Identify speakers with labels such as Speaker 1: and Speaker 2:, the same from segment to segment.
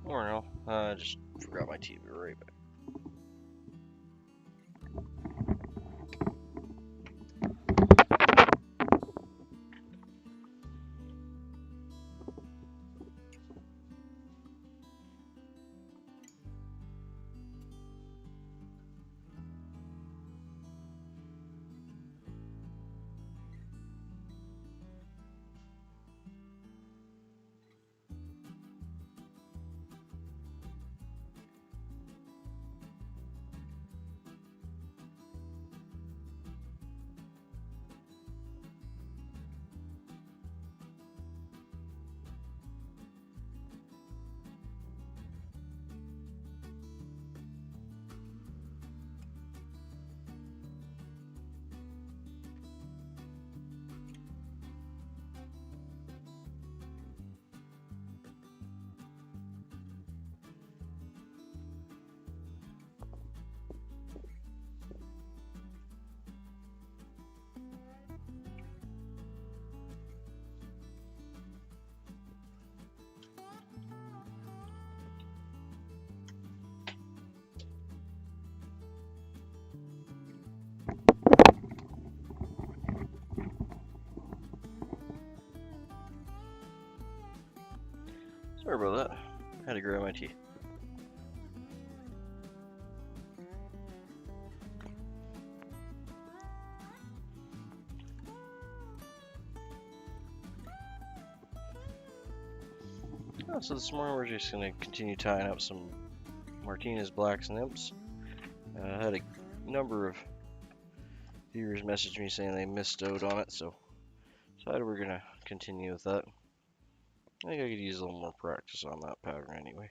Speaker 1: Or no, I just forgot my TV right back. Sorry about that. Had to grab my tea. Oh, so this morning we're just going to continue tying up some Martinez Black Nymphs. I had a number of viewers message me saying they missed out on it, so decided we're going to continue with that. I think I could use a little more practice on that pattern anyway.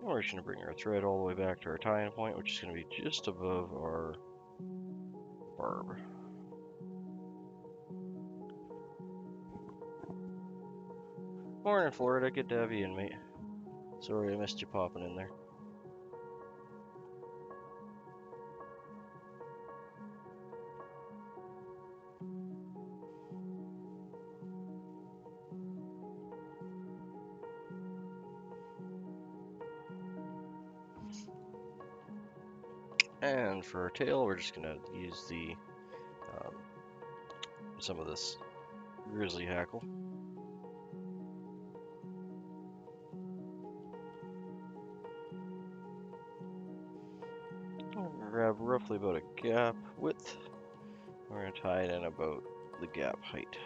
Speaker 1: We're just going to bring our thread all the way back to our tying point, which is going to be just above our barb. Morning, Florida. Good to have you in, mate. Sorry I missed you popping in there. And for our tail, we're just going to use the some of this grizzly hackle. Grab roughly about a gap width. We're going to tie it in about the gap height.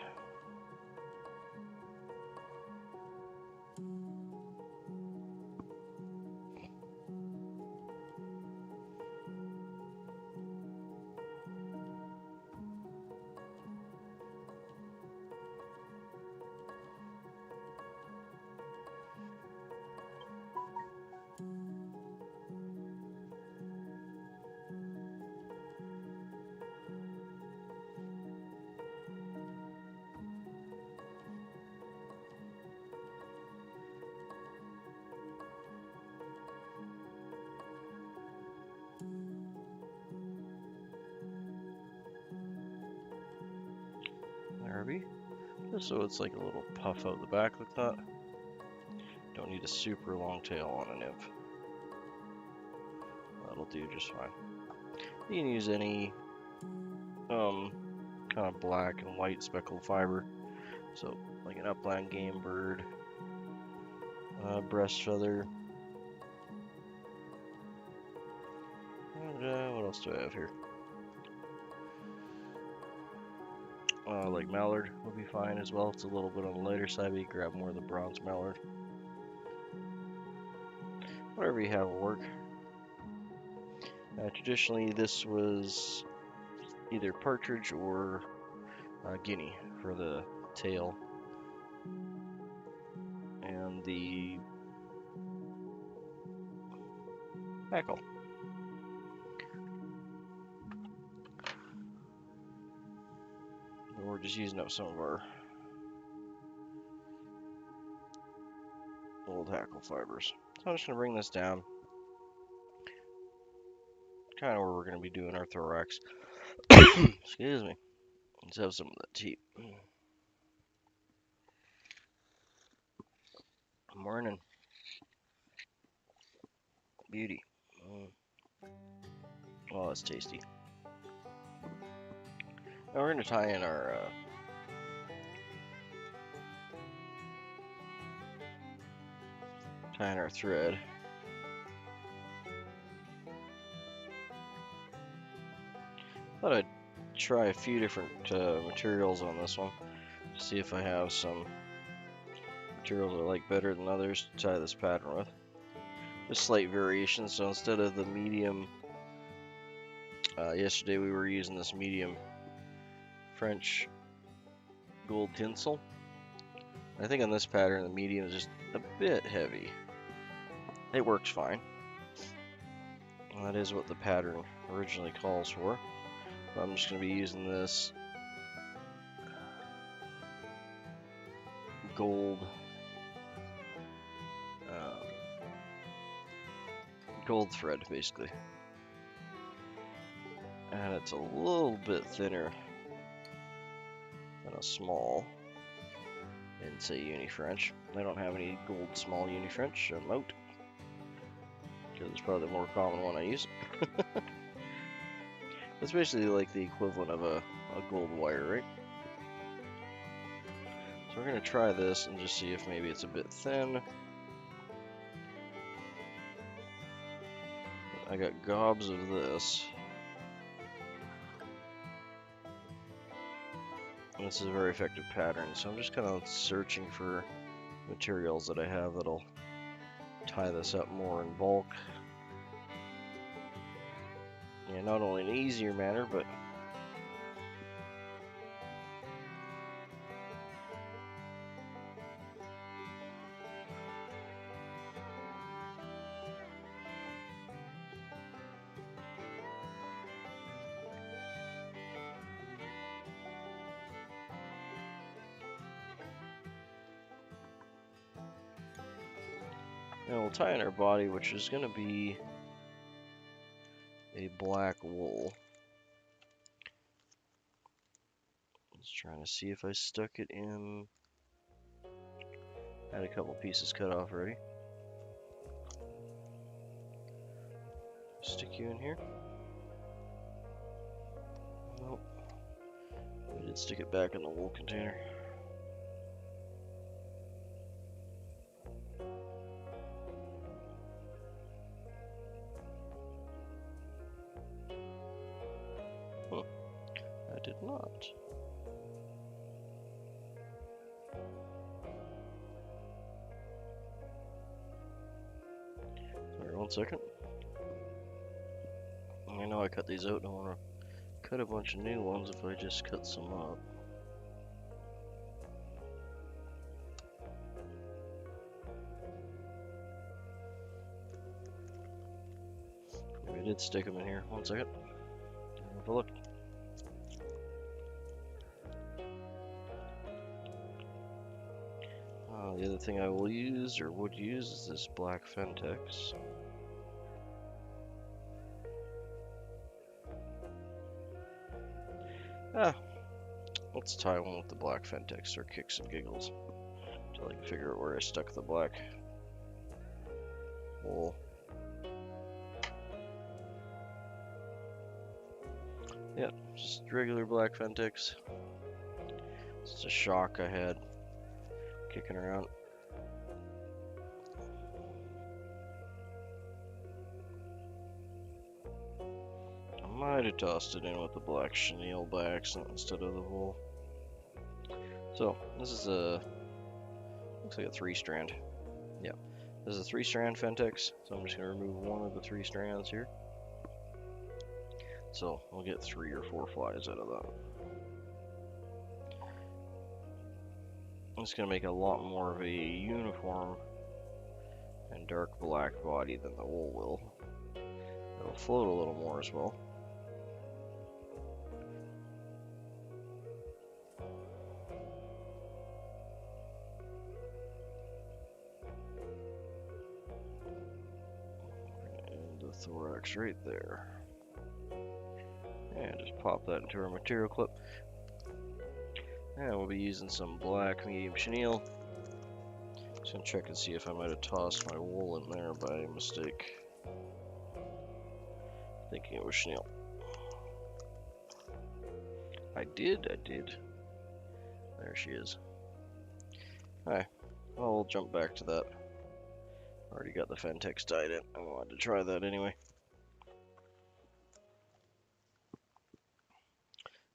Speaker 1: Just so it's like a little puff out the back like that. Don't need a super long tail on a nymph. That'll do just fine. You can use any kind of black and white speckled fiber. So like an upland game bird, breast feather. And what else do I have here? Like mallard would be fine as well. It's a little bit on the lighter side, but you grab more of the bronze mallard. Whatever you have will work. Traditionally, this was either partridge or guinea for the tail and the hackle. And we're just using up some of our gold hackle fibers. So I'm just going to bring this down. Kind of where we're going to be doing our thorax. Excuse me. Let's have some of that tea. Morning. Beauty. Oh, that's tasty. Now we're going to tie in our thread. Thought I'd try a few different materials on this one. See if I have some materials I like better than others to tie this pattern with. Just slight variations. So instead of the medium, yesterday we were using this medium French gold tinsel. I think on this pattern the medium is just a bit heavy. It works fine. And that is what the pattern originally calls for. But I'm just going to be using this gold thread basically, and it's a little bit thinner than a small in say uni French. I don't have any gold small uni French. I'm out because it's probably the more common one I use. It's basically like the equivalent of a gold wire, right? So we're going to try this and just see if maybe it's a bit thin. I got gobs of this. And this is a very effective pattern, so I'm just kind of searching for materials that I have that'll tie this up more in bulk. Yeah, not only in an easier manner, but now we'll tie in our body, which is going to be a black wool. Just trying to see if I stuck it in. Had a couple pieces cut off already. Stick you in here. Nope. I did stick it back in the wool container. I did not. Sorry, 1 second. I know I cut these out, and I want to cut a bunch of new ones if I just cut some up. Maybe I did stick them in here. 1 second. Have a look. The other thing I will use, or would use, is this black Fentex. Let's tie one with the black Fentex for kicks and giggles until I can figure out where I stuck the black wool. Yeah, just regular black Fentex. It's a shock I had kicking around. I might have tossed it in with the black chenille by accident instead of the wool. So this is a, looks like a 3-strand. Yeah, this is a 3-strand Fentex. So I'm just gonna remove one of the 3 strands here. So we'll get 3 or 4 flies out of that. It's going to make a lot more of a uniform and dark black body than the wool will. It'll float a little more as well. thorax right there. And just pop that into our material clip. And we'll be using some black medium chenille. Just gonna check and see if I might have tossed my wool in there by mistake. Thinking it was chenille. I did. There she is. Alright, well, we'll jump back to that. Already got the Fentex tied in. I wanted to try that anyway.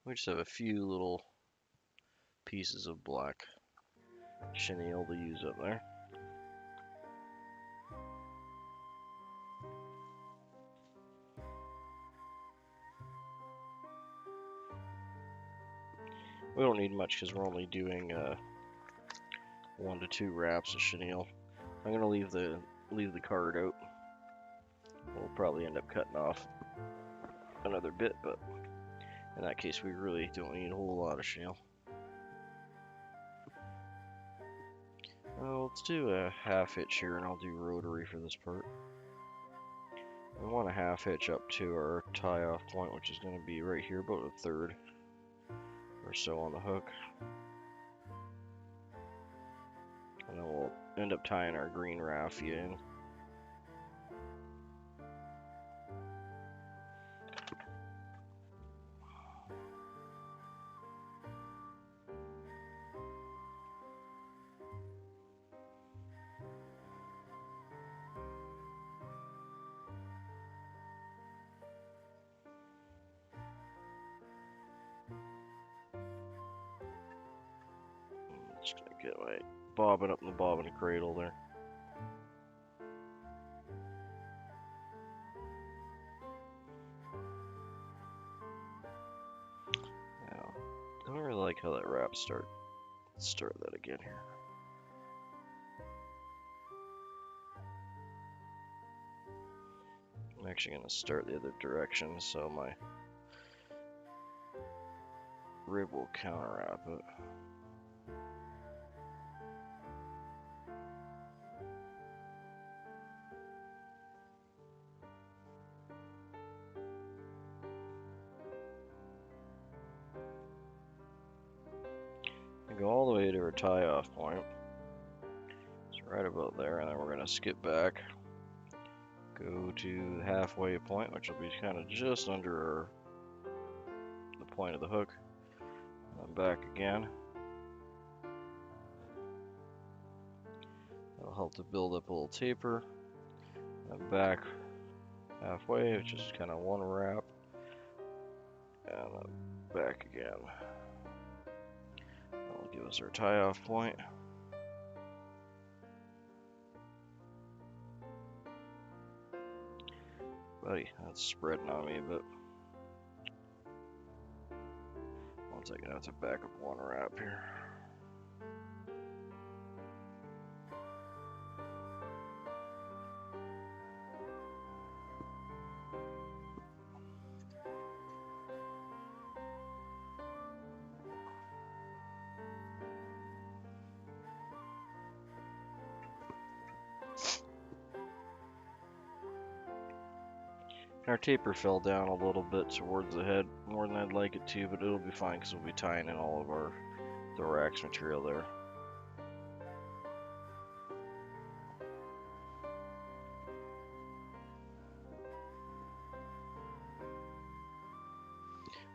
Speaker 1: We just have a few little pieces of black chenille to use up there. We don't need much because we're only doing 1 to 2 wraps of chenille. I'm gonna leave the card out. We'll probably end up cutting off another bit, but in that case we really don't need a whole lot of chenille. Let's do a half hitch here, and I'll do rotary for this part. We want a half hitch up to our tie-off point, which is going to be right here, about a third or so on the hook. And then we'll end up tying our green raffia in. Just gonna get my bobbin up in the bobbin cradle there. Now, I don't really like how that wrap started. Let's start that again here. I'm actually gonna start the other direction so my rib will counterwrap it. Go all the way to our tie-off point. It's right about there, and then we're gonna skip back, go to the halfway point, which will be kind of just under the point of the hook, and then back again. That'll help to build up a little taper, and back halfway, which is kind of one wrap, and then back again. That'll give us our tie-off point. Buddy, that's spreading on me a bit. One second, I have to back up one wrap here. Our taper fell down a little bit towards the head, more than I'd like it to, but it'll be fine because we'll be tying in all of our thorax material there.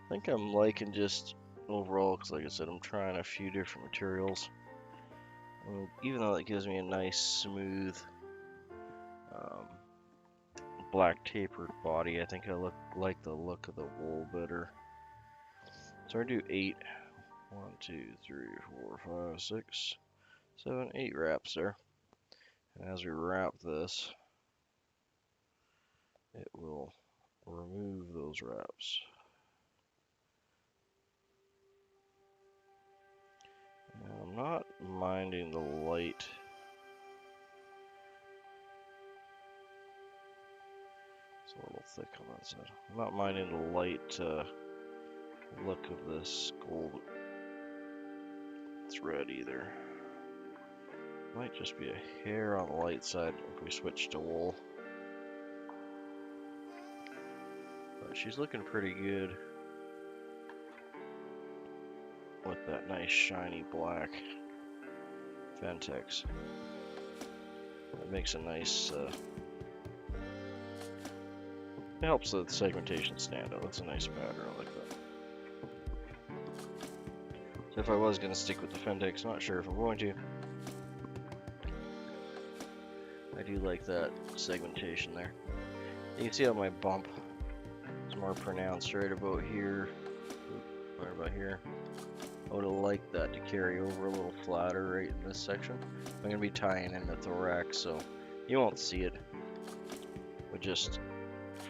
Speaker 1: I think I'm liking just overall, because like I said, I'm trying a few different materials. Even though that gives me a nice smooth black tapered body, I think I like the look of the wool better. So I do 8. 1, 2, 3, 4, 5, 6, 7, 8 wraps there. And as we wrap this, it will remove those wraps. And I'm not minding the light. It's a little thick on that side. I'm not minding the light look of this gold thread either. Might just be a hair on the light side if we switch to wool. But she's looking pretty good with that nice shiny black Fentex. It makes a nice, it helps the segmentation stand out. That's a nice pattern, I like that. So if I was going to stick with the Fentex, not sure if I'm going to. I do like that segmentation there. You can see how my bump is more pronounced right about here, right about here. I would have liked that to carry over a little flatter right in this section. I'm going to be tying in the thorax, so you won't see it. But just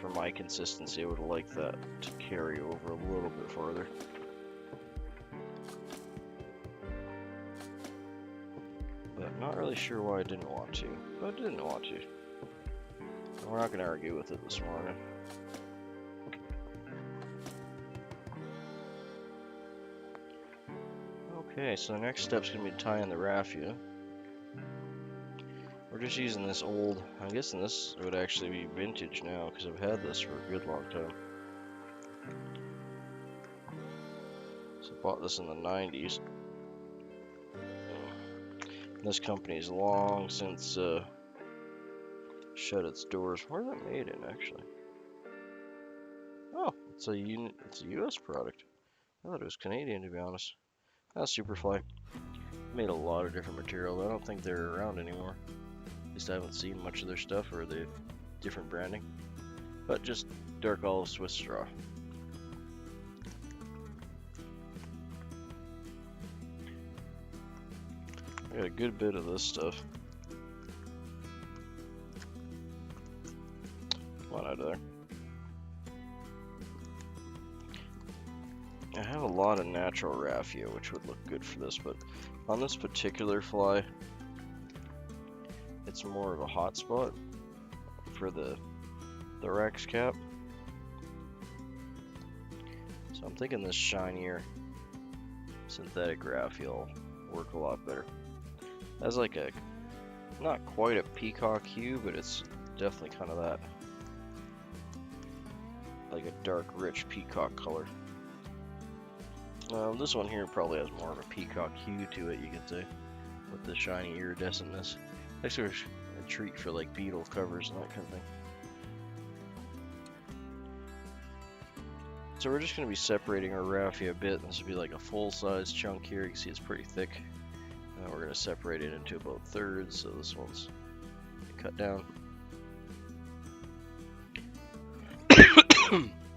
Speaker 1: for my consistency, I would have liked that to carry over a little bit farther. But not really sure why I didn't want to. But I didn't want to. We're not going to argue with it this morning. Okay, so the next step's going to be tying the raffia. We're just using this old, I'm guessing this would actually be vintage now because I've had this for a good long time. So I bought this in the 90s. This company's long since shut its doors. Where's it made in, actually? Oh, it's a U.S. product. I thought it was Canadian, to be honest. That's Superfly. Made a lot of different material. I don't think they're around anymore. At least I haven't seen much of their stuff or the different branding. But just dark olive Swiss straw. I got a good bit of this stuff. Come on out of there. I have a lot of natural raffia, which would look good for this, but on this particular fly, it's more of a hot spot for the thorax cap. So I'm thinking this shinier synthetic raffia will work a lot better. It has like a, not quite a peacock hue, but it's definitely kind of that, like a dark, rich peacock color. This one here probably has more of a peacock hue to it, you could say, with the shiny iridescentness. Actually, a treat for like beetle covers and that kind of thing. So we're just going to be separating our raffia a bit. This will be like a full-size chunk here. You can see it's pretty thick. We're going to separate it into about thirds, so this one's cut down.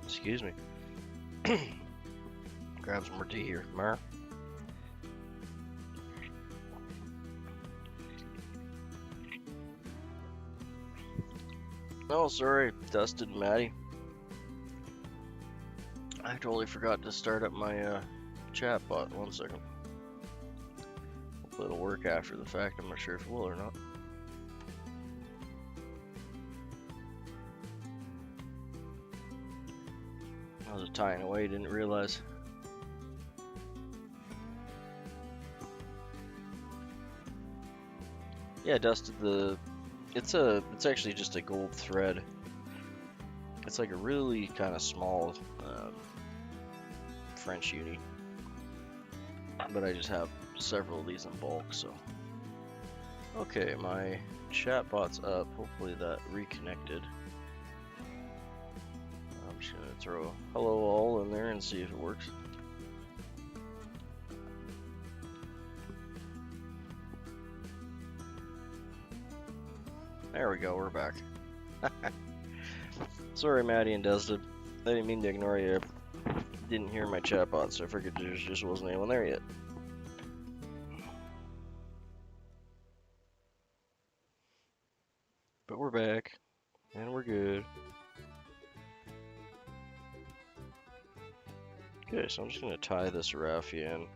Speaker 1: Excuse me. Grab some more tea here, Mar. Oh, sorry, Dusted Maddie. I totally forgot to start up my chat bot. 1 second. Hopefully it'll work after the fact. I'm not sure if it will or not. I was tying away, didn't realize. Yeah, Dusted, it's actually just a gold thread. It's like a really kind of small French uni, but I just have several of these in bulk. So okay, my chat bot's up. Hopefully that reconnected. I'm just gonna throw hello all in there and see if it works. There we go, we're back. Sorry, Maddie and Dusted. I didn't mean to ignore you. Didn't hear my chatbot, so I figured there just wasn't anyone there yet. But we're back, and we're good. Okay, so I'm just going to tie this raffia in.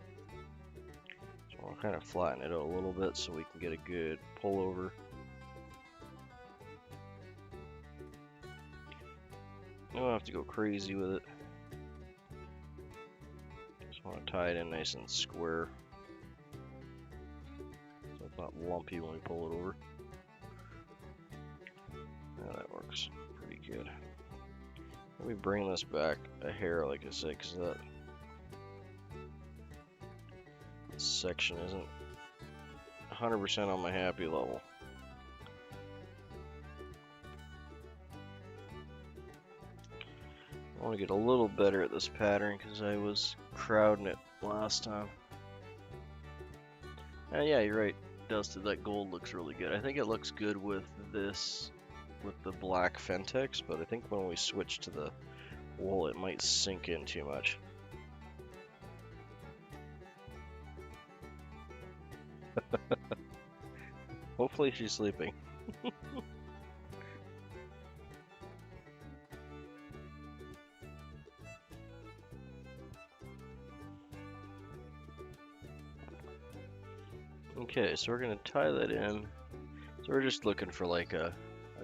Speaker 1: So I'll kind of flatten it out a little bit so we can get a good pullover. I don't have to go crazy with it. Just want to tie it in nice and square, so it's not lumpy when we pull it over. Yeah, that works pretty good. Let me bring this back a hair, like I said, because that section isn't 100% on my happy level. I want to get a little better at this pattern because I was crowding it last time. And yeah, you're right, Dusted, that gold looks really good. I think it looks good with this, with the black Fentex, but I think when we switch to the wool, it might sink in too much. Hopefully she's sleeping. Okay, so we're gonna tie that in. So we're just looking for like a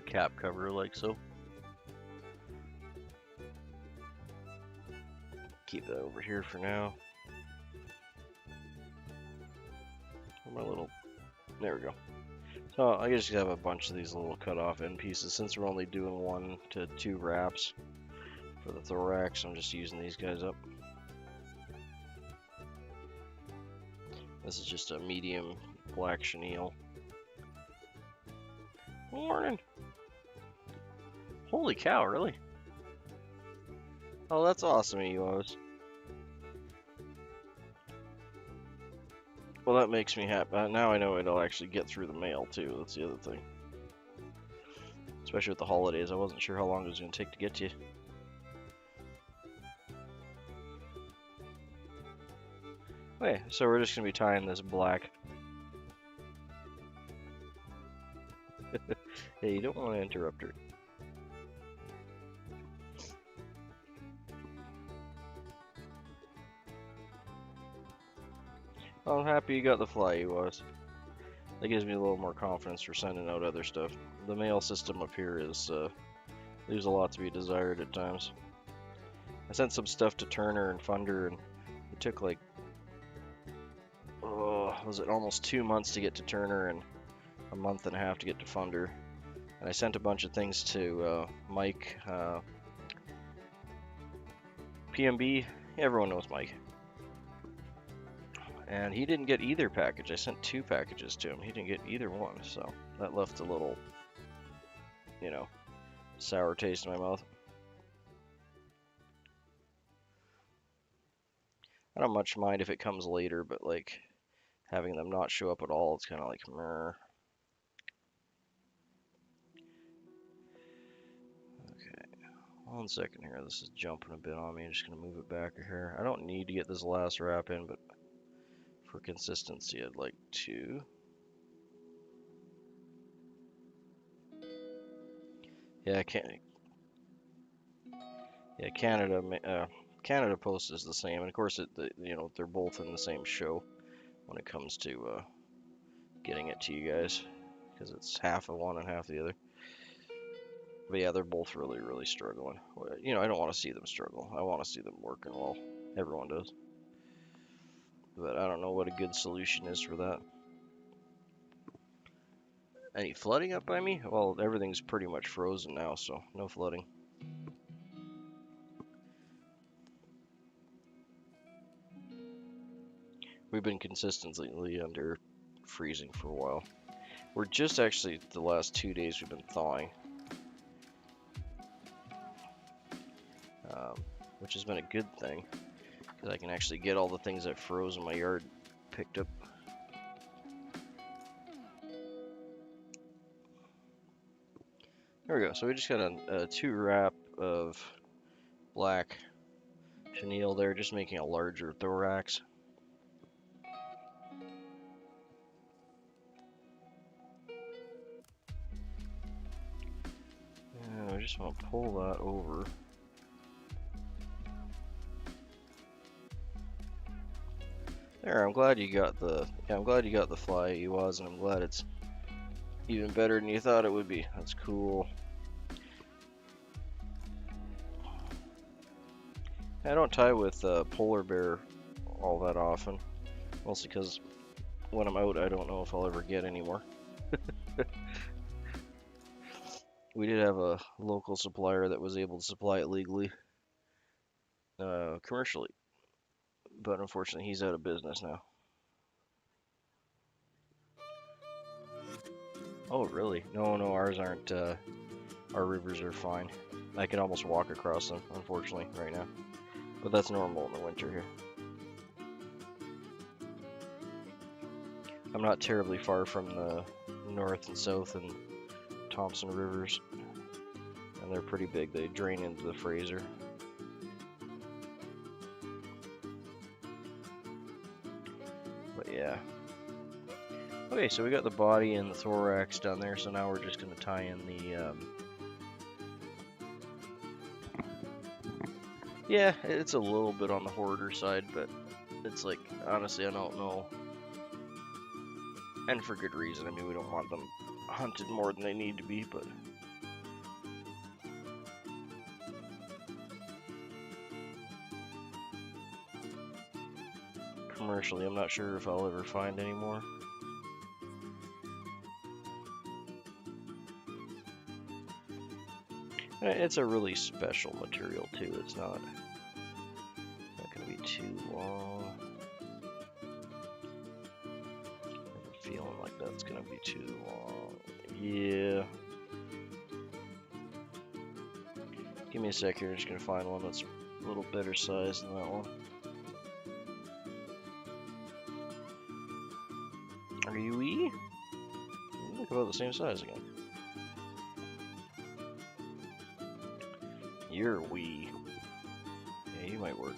Speaker 1: cap cover, like so. Keep that over here for now. My little, there we go. So I just have a bunch of these little cut off end pieces. Since we're only doing 1 to 2 wraps for the thorax, I'm just using these guys up. This is just a medium black chenille. Morning. Holy cow, really? Oh, that's awesome, EUOs. Well, that makes me happy. Now I know it'll actually get through the mail, too. That's the other thing. Especially with the holidays. I wasn't sure how long it was going to take to get to you. Okay, so we're just going to be tying this black. Hey, you don't want to interrupt her. I'm happy you got the fly, you was. That gives me a little more confidence for sending out other stuff. The mail system up here is leaves a lot to be desired at times. I sent some stuff to Turner and Funder, and it took like, was it almost 2 months to get to Turner and a month and a half to get to Funder. And I sent a bunch of things to Mike, PMB. Everyone knows Mike. And he didn't get either package. I sent 2 packages to him. He didn't get either one, so that left a little, you know, sour taste in my mouth. I don't much mind if it comes later, but like having them not show up at all, it's kind of like meh. Okay, 1 second here. This is jumping a bit on me. I'm just gonna move it back here. I don't need to get this last wrap in, but for consistency, I'd like to. Yeah, I can't. Yeah, Canada Post is the same, and of course, you know, they're both in the same show when it comes to getting it to you guys, because it's half of one and half the other. But yeah, they're both really, really struggling. You know, I don't want to see them struggle. I want to see them working well. Everyone does. But I don't know what a good solution is for that. Any flooding up by me? Well, everything's pretty much frozen now, so no flooding. We've been consistently under freezing for a while. We're just actually, the last 2 days we've been thawing. Which has been a good thing, because I can actually get all the things that froze in my yard picked up. There we go. So we just got a 2 wrap of black chenille there, just making a larger thorax. And I just want to pull that over. There, I'm glad you got the fly you was, and I'm glad it's even better than you thought it would be. That's cool. I don't tie with polar bear all that often, mostly because when I'm out, I don't know if I'll ever get any more. We did have a local supplier that was able to supply it legally, commercially, but unfortunately he's out of business now. Oh, really? No, no, ours aren't. Our rivers are fine. I can almost walk across them, unfortunately, right now. But that's normal in the winter here. I'm not terribly far from the north and south and Thompson rivers, and they're pretty big. They drain into the Fraser. But yeah. Okay, so we got the body and the thorax done there, so now we're just going to tie in the... Yeah, it's a little bit on the hoarder side, but it's like, honestly, I don't know. And for good reason. I mean, we don't want them hunted more than they need to be, but... Commercially, I'm not sure if I'll ever find any more. It's a really special material too. It's not going to be too long. I'm feeling like that's going to be too long. Yeah. Give me a sec here. I'm just going to find one that's a little better size than that one. Are you wee? You look about the same size again. You're wee. Yeah, you might work.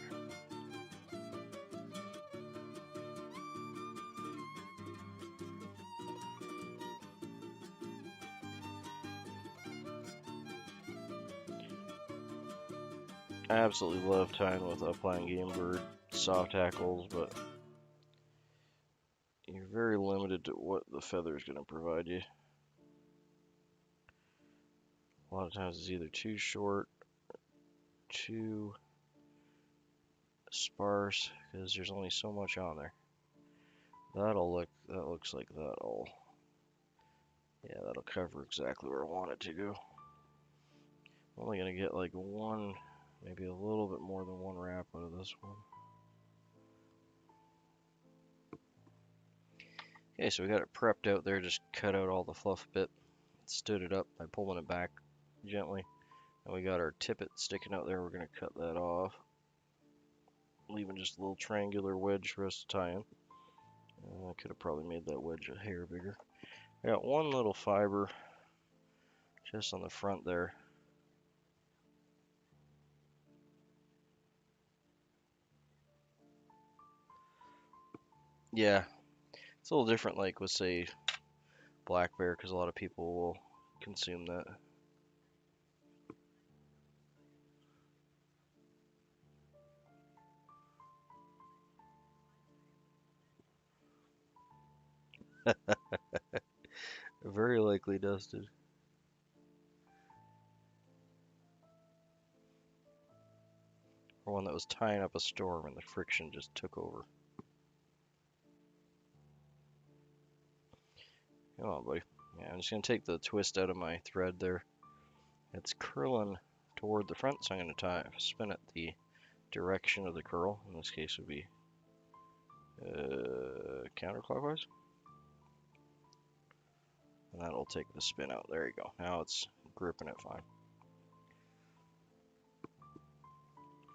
Speaker 1: I absolutely love tying with upland game bird soft hackles, but you're very limited to what the feather is going to provide you. A lot of times it's either too short, too sparse, because there's only so much on there. That looks like that'll, yeah, that'll cover exactly where I want it to go. I'm only gonna get like one, maybe a little bit more than one wrap out of this one. Okay, so we got it prepped out there, just cut out all the fluff bit, stood it up by pulling it back gently, and we got our tippet sticking out there. We're gonna cut that off, leaving just a little triangular wedge for us to tie in. I could have probably made that wedge a hair bigger. I got one little fiber just on the front there. Yeah, it's a little different, like with say black bear, because a lot of people will consume that. Very likely dusted. Or one that was tying up a storm and the friction just took over. Come on, buddy. Yeah, I'm just going to take the twist out of my thread there. It's curling toward the front, so I'm going to spin it the direction of the curl. In this case would be counterclockwise. And that'll take the spin out. There you go. Now it's gripping it fine.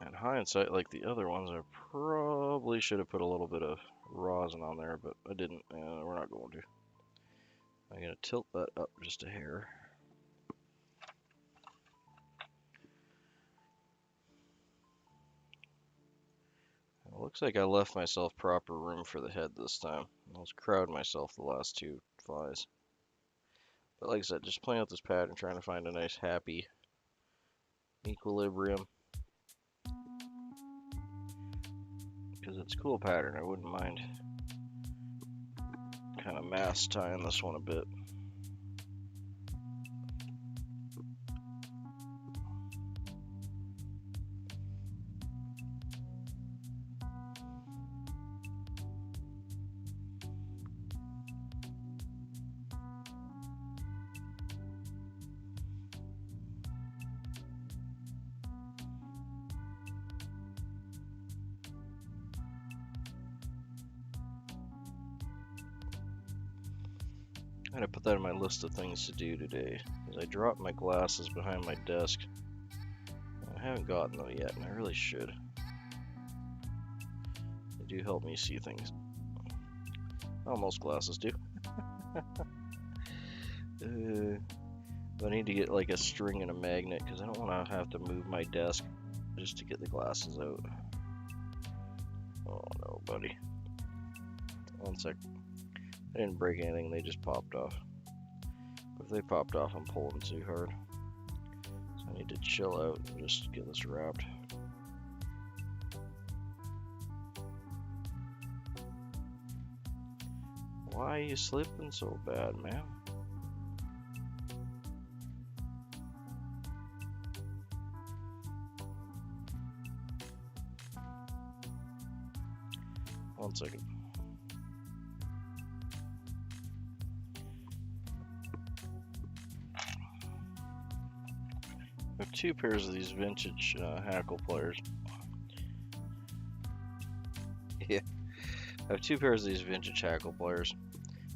Speaker 1: And hindsight, like the other ones, I probably should have put a little bit of rosin on there, but I didn't. We're not going to. I'm going to tilt that up just a hair. It looks like I left myself proper room for the head this time. I was crowding myself the last two flies. But like I said, just playing with this pattern, trying to find a nice happy equilibrium. Because it's a cool pattern, I wouldn't mind kind of mass tying this one a bit. I'm gonna put that on my list of things to do today, because I dropped my glasses behind my desk. I haven't gotten them yet, and I really should. They do help me see things. Well, most glasses do. I need to get like a string and a magnet, because I don't want to have to move my desk just to get the glasses out. Oh no, buddy. One sec. I didn't break anything, they just popped off. But if they popped off, I'm pulling too hard. So I need to chill out and just get this wrapped. Why are you slipping so bad, man? One second. I have two pairs of these vintage hackle pliers. Yeah, I have two pairs of these vintage hackle pliers.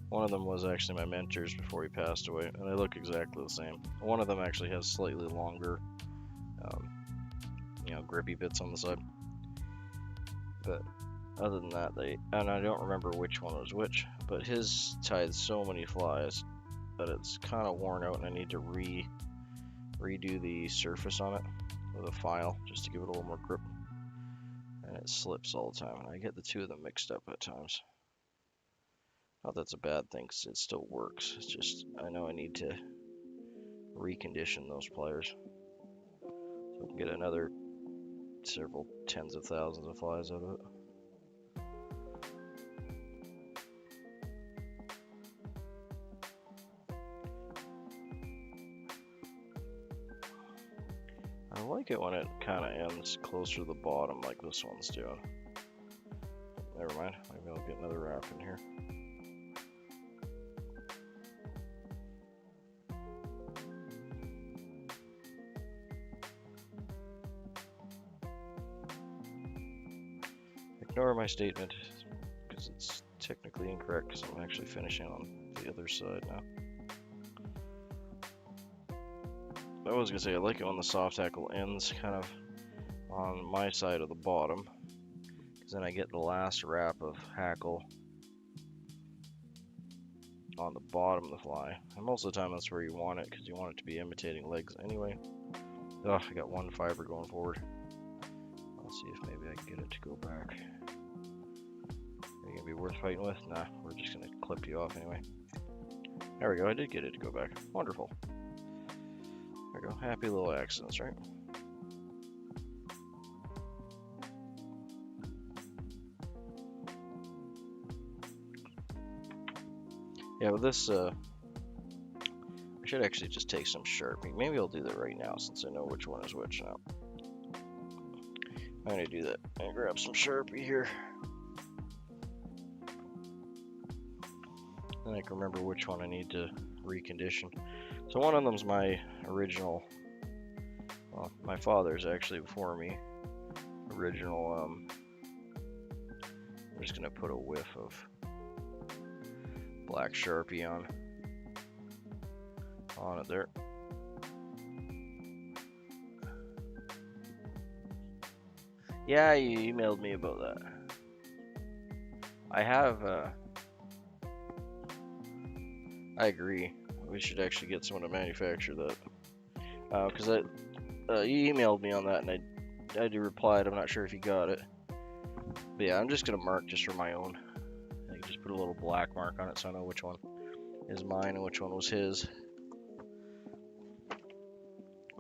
Speaker 1: One of them was actually my mentor's before he passed away, and they look exactly the same. One of them actually has slightly longer, grippy bits on the side. But other than that, and I don't remember which one was which, but his tied so many flies that it's kind of worn out, and I need to redo the surface on it with a file just to give it a little more grip. And it slips all the time, and I get the two of them mixed up at times. Not that's a bad thing, because it still works. It's just, I know I need to recondition those pliers so I can get another several tens of thousands of flies out of it. I like it when it kind of ends closer to the bottom like this one's doing. Never mind, maybe I'll get another wrap in here. Ignore my statement, because it's technically incorrect, because I'm actually finishing on the other side now. I was going to say, I like it when the soft hackle ends kind of on my side of the bottom, because then I get the last wrap of hackle on the bottom of the fly. And most of the time that's where you want it, because you want it to be imitating legs anyway. Oh, I got one fiber going forward. I'll see if maybe I can get it to go back. Are you going to be worth fighting with? Nah, we're just going to clip you off anyway. There we go, I did get it to go back. Wonderful. There we go, happy little accidents, right? Yeah, with this, I should actually just take some Sharpie. Maybe I'll do that right now since I know which one is which now. I'm gonna do that. I'm gonna grab some Sharpie here. And I can remember which one I need to recondition. So one of them's my original, well, my father's actually before me, original, I'm just gonna put a whiff of black Sharpie on it there. Yeah, you emailed me about that. I have, I agree. We should actually get someone to manufacture that. Because you emailed me on that, and I replied. I'm not sure if you got it. But yeah, I'm just gonna mark just for my own. I can just put a little black mark on it so I know which one is mine and which one was his.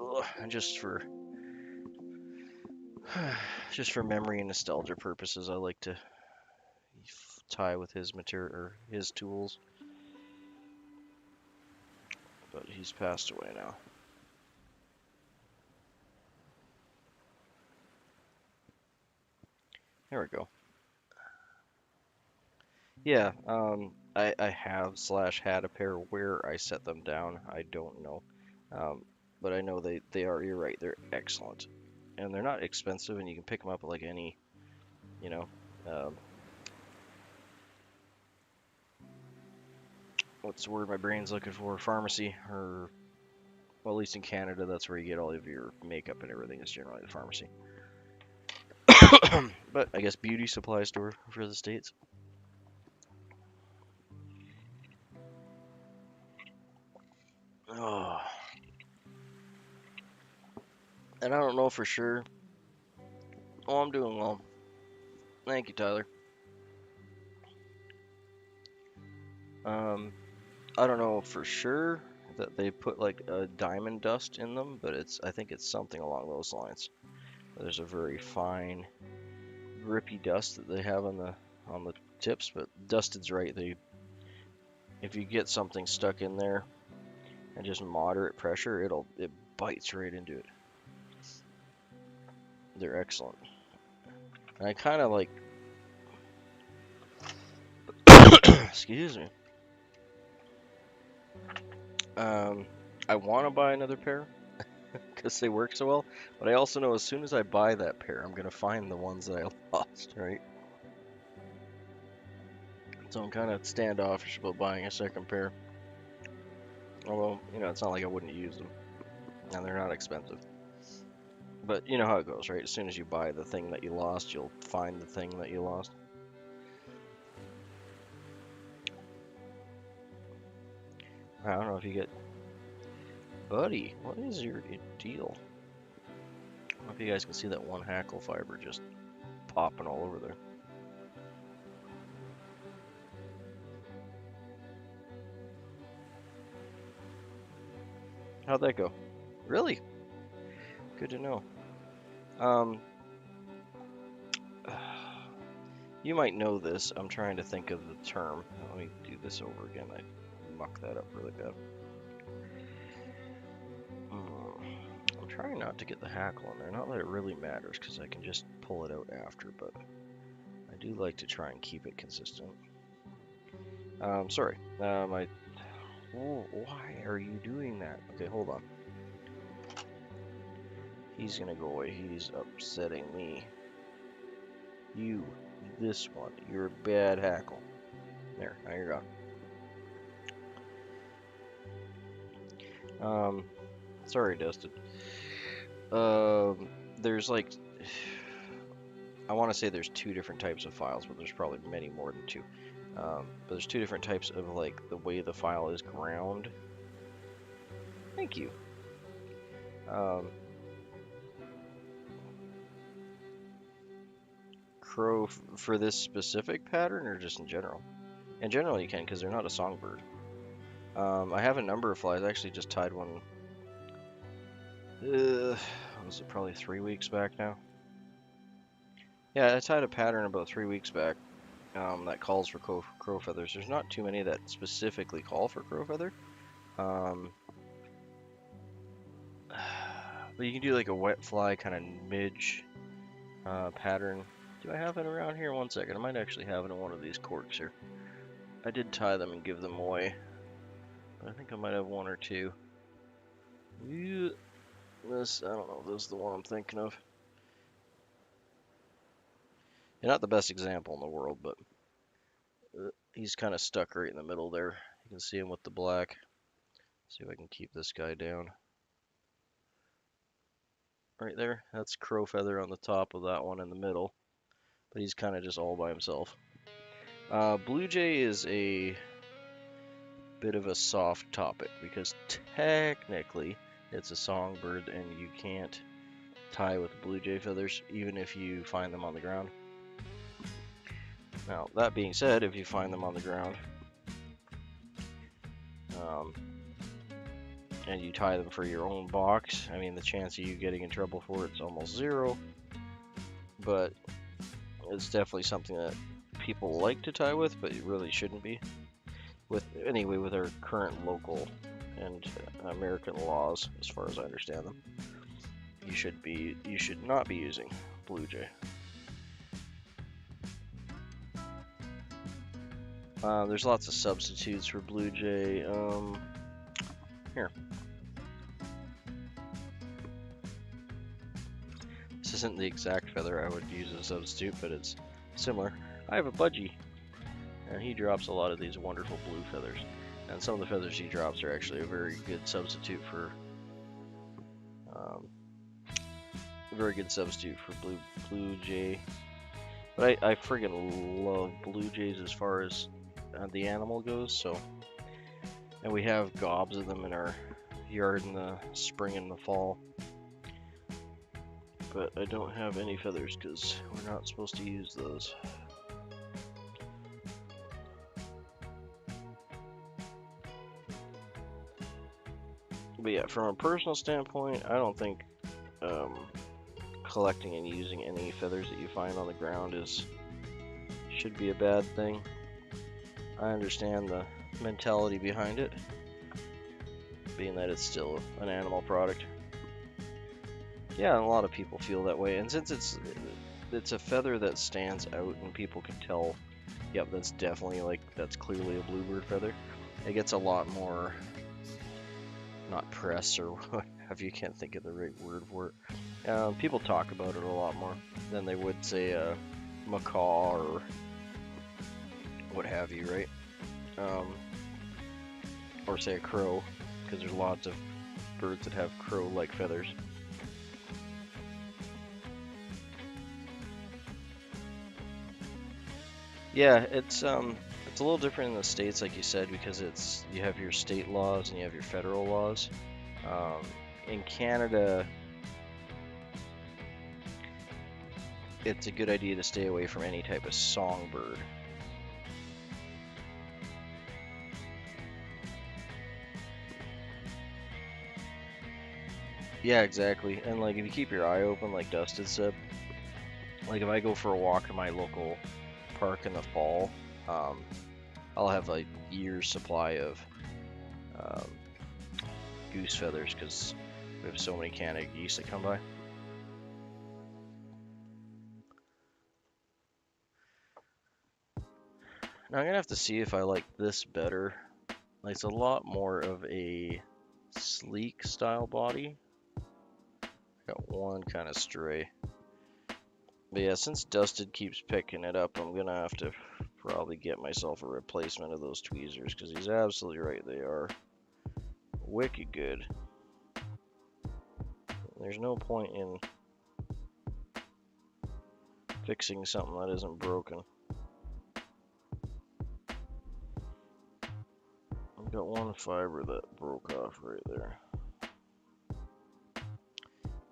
Speaker 1: Ugh, and just for memory and nostalgia purposes, I like to tie with his material or his tools. But he's passed away now. There we go. Yeah, I have / had a pair. Where I set them down, I don't know. But I know they are, you're right, they're excellent. And they're not expensive, and you can pick them up at like any, what's the word my brain's looking for? Pharmacy, or well, at least in Canada, that's where you get all of your makeup and everything. Is generally the pharmacy. But I guess beauty supply store for the States. Oh. And I don't know for sure. Oh, I'm doing well. Thank you, Tyler. I don't know for sure that they put like a diamond dust in them, but I think it's something along those lines. There's a very fine, grippy dust that they have on the tips, but dusted's right. If you get something stuck in there and just moderate pressure, it bites right into it. They're excellent. And I kind of like, excuse me. I want to buy another pair because they work so well, but I also know as soon as I buy that pair, I'm gonna find the ones that I lost, right? So I'm kind of standoffish about buying a second pair. Although, it's not like I wouldn't use them, and they're not expensive. But you know how it goes, right? As soon as you buy the thing that you lost, you'll find the thing that you lost. I don't know if you get... Buddy, what is your deal? I don't know if you guys can see that one hackle fiber just popping all over there. How'd that go? Really? Good to know. You might know this. I'm trying to think of the term. Let me do this over again. I mucked that up really bad. I'm trying not to get the hackle in there. Not that it really matters, because I can just pull it out after, but I do like to try and keep it consistent. Sorry. Why are you doing that? Okay, hold on. He's gonna go away. He's upsetting me. This one. You're a bad hackle. There, now you're gone. Sorry, Dustin. There's like, I want to say there's two different types of files, but there's probably many more than two. But there's two different types of like the way the file is ground. Thank you. Crow for this specific pattern, or just in general? In general, you can, because they're not a songbird. I have a number of flies. I actually just tied one. Was it probably 3 weeks back now? Yeah, I tied a pattern about 3 weeks back that calls for crow feathers. There's not too many that specifically call for crow feather. But you can do like a wet fly kind of midge pattern. Do I have it around here? 1 second. I might actually have it in one of these corks here. I did tie them and give them away, but I think I might have one or two. This, I don't know if this is the one I'm thinking of. Yeah, not the best example in the world, but he's kind of stuck right in the middle there. You can see him with the black. See if I can keep this guy down. Right there, that's crow feather on the top of that one in the middle, but he's kind of just all by himself. Blue jay is a bit of a soft topic because technically it's a songbird and you can't tie with blue jay feathers even if you find them on the ground. Now, that being said, if you find them on the ground and you tie them for your own box, I mean, the chance of you getting in trouble for it's almost zero, but it's definitely something that people like to tie with, but it really shouldn't be. With our current local and American laws, as far as I understand them, you should not be using blue jay. There's lots of substitutes for blue jay. Here. This isn't the exact feather I would use as a substitute, but it's similar. I have a budgie, and he drops a lot of these wonderful blue feathers. And some of the feathers he drops are actually a very good substitute for blue jay. But I friggin' love blue jays as far as the animal goes. So, and we have gobs of them in our yard in the spring and the fall. But I don't have any feathers because we're not supposed to use those. But yeah, from a personal standpoint, I don't think collecting and using any feathers that you find on the ground should be a bad thing. I understand the mentality behind it, being that it's still an animal product. Yeah, and a lot of people feel that way, and since it's a feather that stands out and people can tell, yep, that's definitely that's clearly a bluebird feather, it gets a lot more, not press or what have you, can't think of the right word for it. People talk about it a lot more than they would say a macaw or what have you, right? Or say a crow, because there's lots of birds that have crow-like feathers. Yeah, it's a little different in the States, like you said, because you have your state laws and you have your federal laws. In Canada, it's a good idea to stay away from any type of songbird. Yeah, exactly. And like if you keep your eye open, like Dustin said, like if I go for a walk in my local park in the fall, I'll have like years supply of goose feathers because we have so many Canada geese that come by. Now I'm gonna have to see if I like this better. Like, it's a lot more of a sleek style body. Got one kind of stray. But yeah, since Dusted keeps picking it up, I'm gonna have to probably get myself a replacement of those tweezers because he's absolutely right. They are wicked good. There's no point in fixing something that isn't broken. I've got one fiber that broke off right there.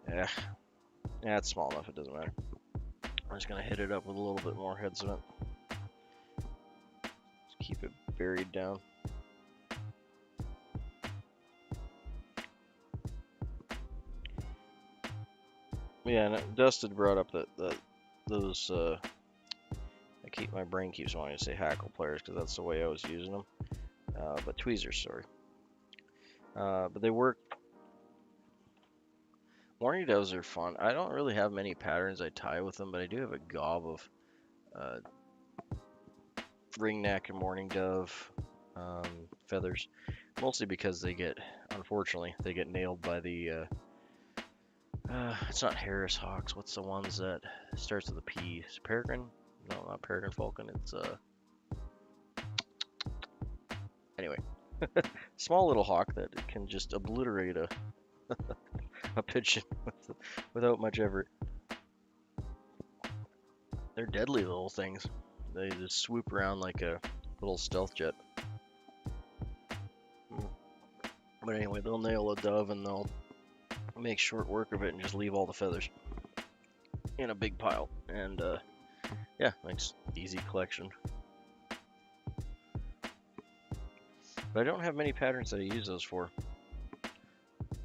Speaker 1: Yeah, it's small enough, it doesn't matter. I'm just gonna hit it up with a little bit more head cement. Just keep it buried down. Yeah, and Dusted brought up that those my brain keeps wanting to say hackle pliers because that's the way I was using them. But tweezers, sorry. But they work. Morning doves are fun. I don't really have many patterns I tie with them, but I do have a gob of ringneck and mourning dove feathers, mostly because unfortunately, they get nailed by the. It's not Harris hawks. What's the ones that starts with a P? Is it peregrine? No, not peregrine falcon. It's Anyway, small little hawk that can just obliterate a pigeon without much effort. They're deadly little things. They just swoop around like a little stealth jet. But anyway, they'll nail a dove and they'll make short work of it and just leave all the feathers in a big pile. And yeah, nice easy collection. But I don't have many patterns that I use those for.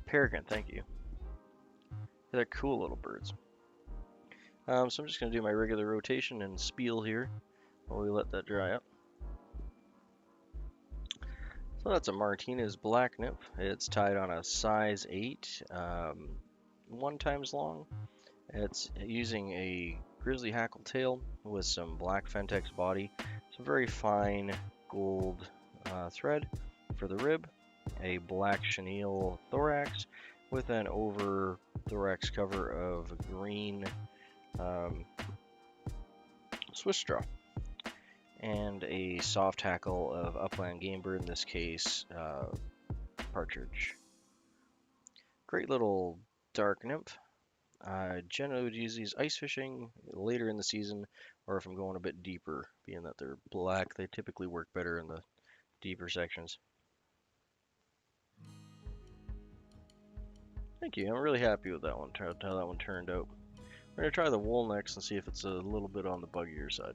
Speaker 1: Peregrine, thank you. They're cool little birds. So I'm just going to do my regular rotation and spiel here while we let that dry up. So that's a Martinez Black Nymph. It's tied on a size 8, 1 times long. It's using a grizzly hackle tail with some black Fentex body, some very fine gold thread for the rib, a black chenille thorax with an over thorax cover of green Swiss straw. and a soft hackle of upland game bird, in this case partridge. Great little dark nymph. I generally would use these ice fishing later in the season, or if I'm going a bit deeper, being that they're black, they typically work better in the deeper sections. Thank you. I'm really happy with that one, how that one turned out. We're going to try the wool next and see if it's a little bit on the buggier side.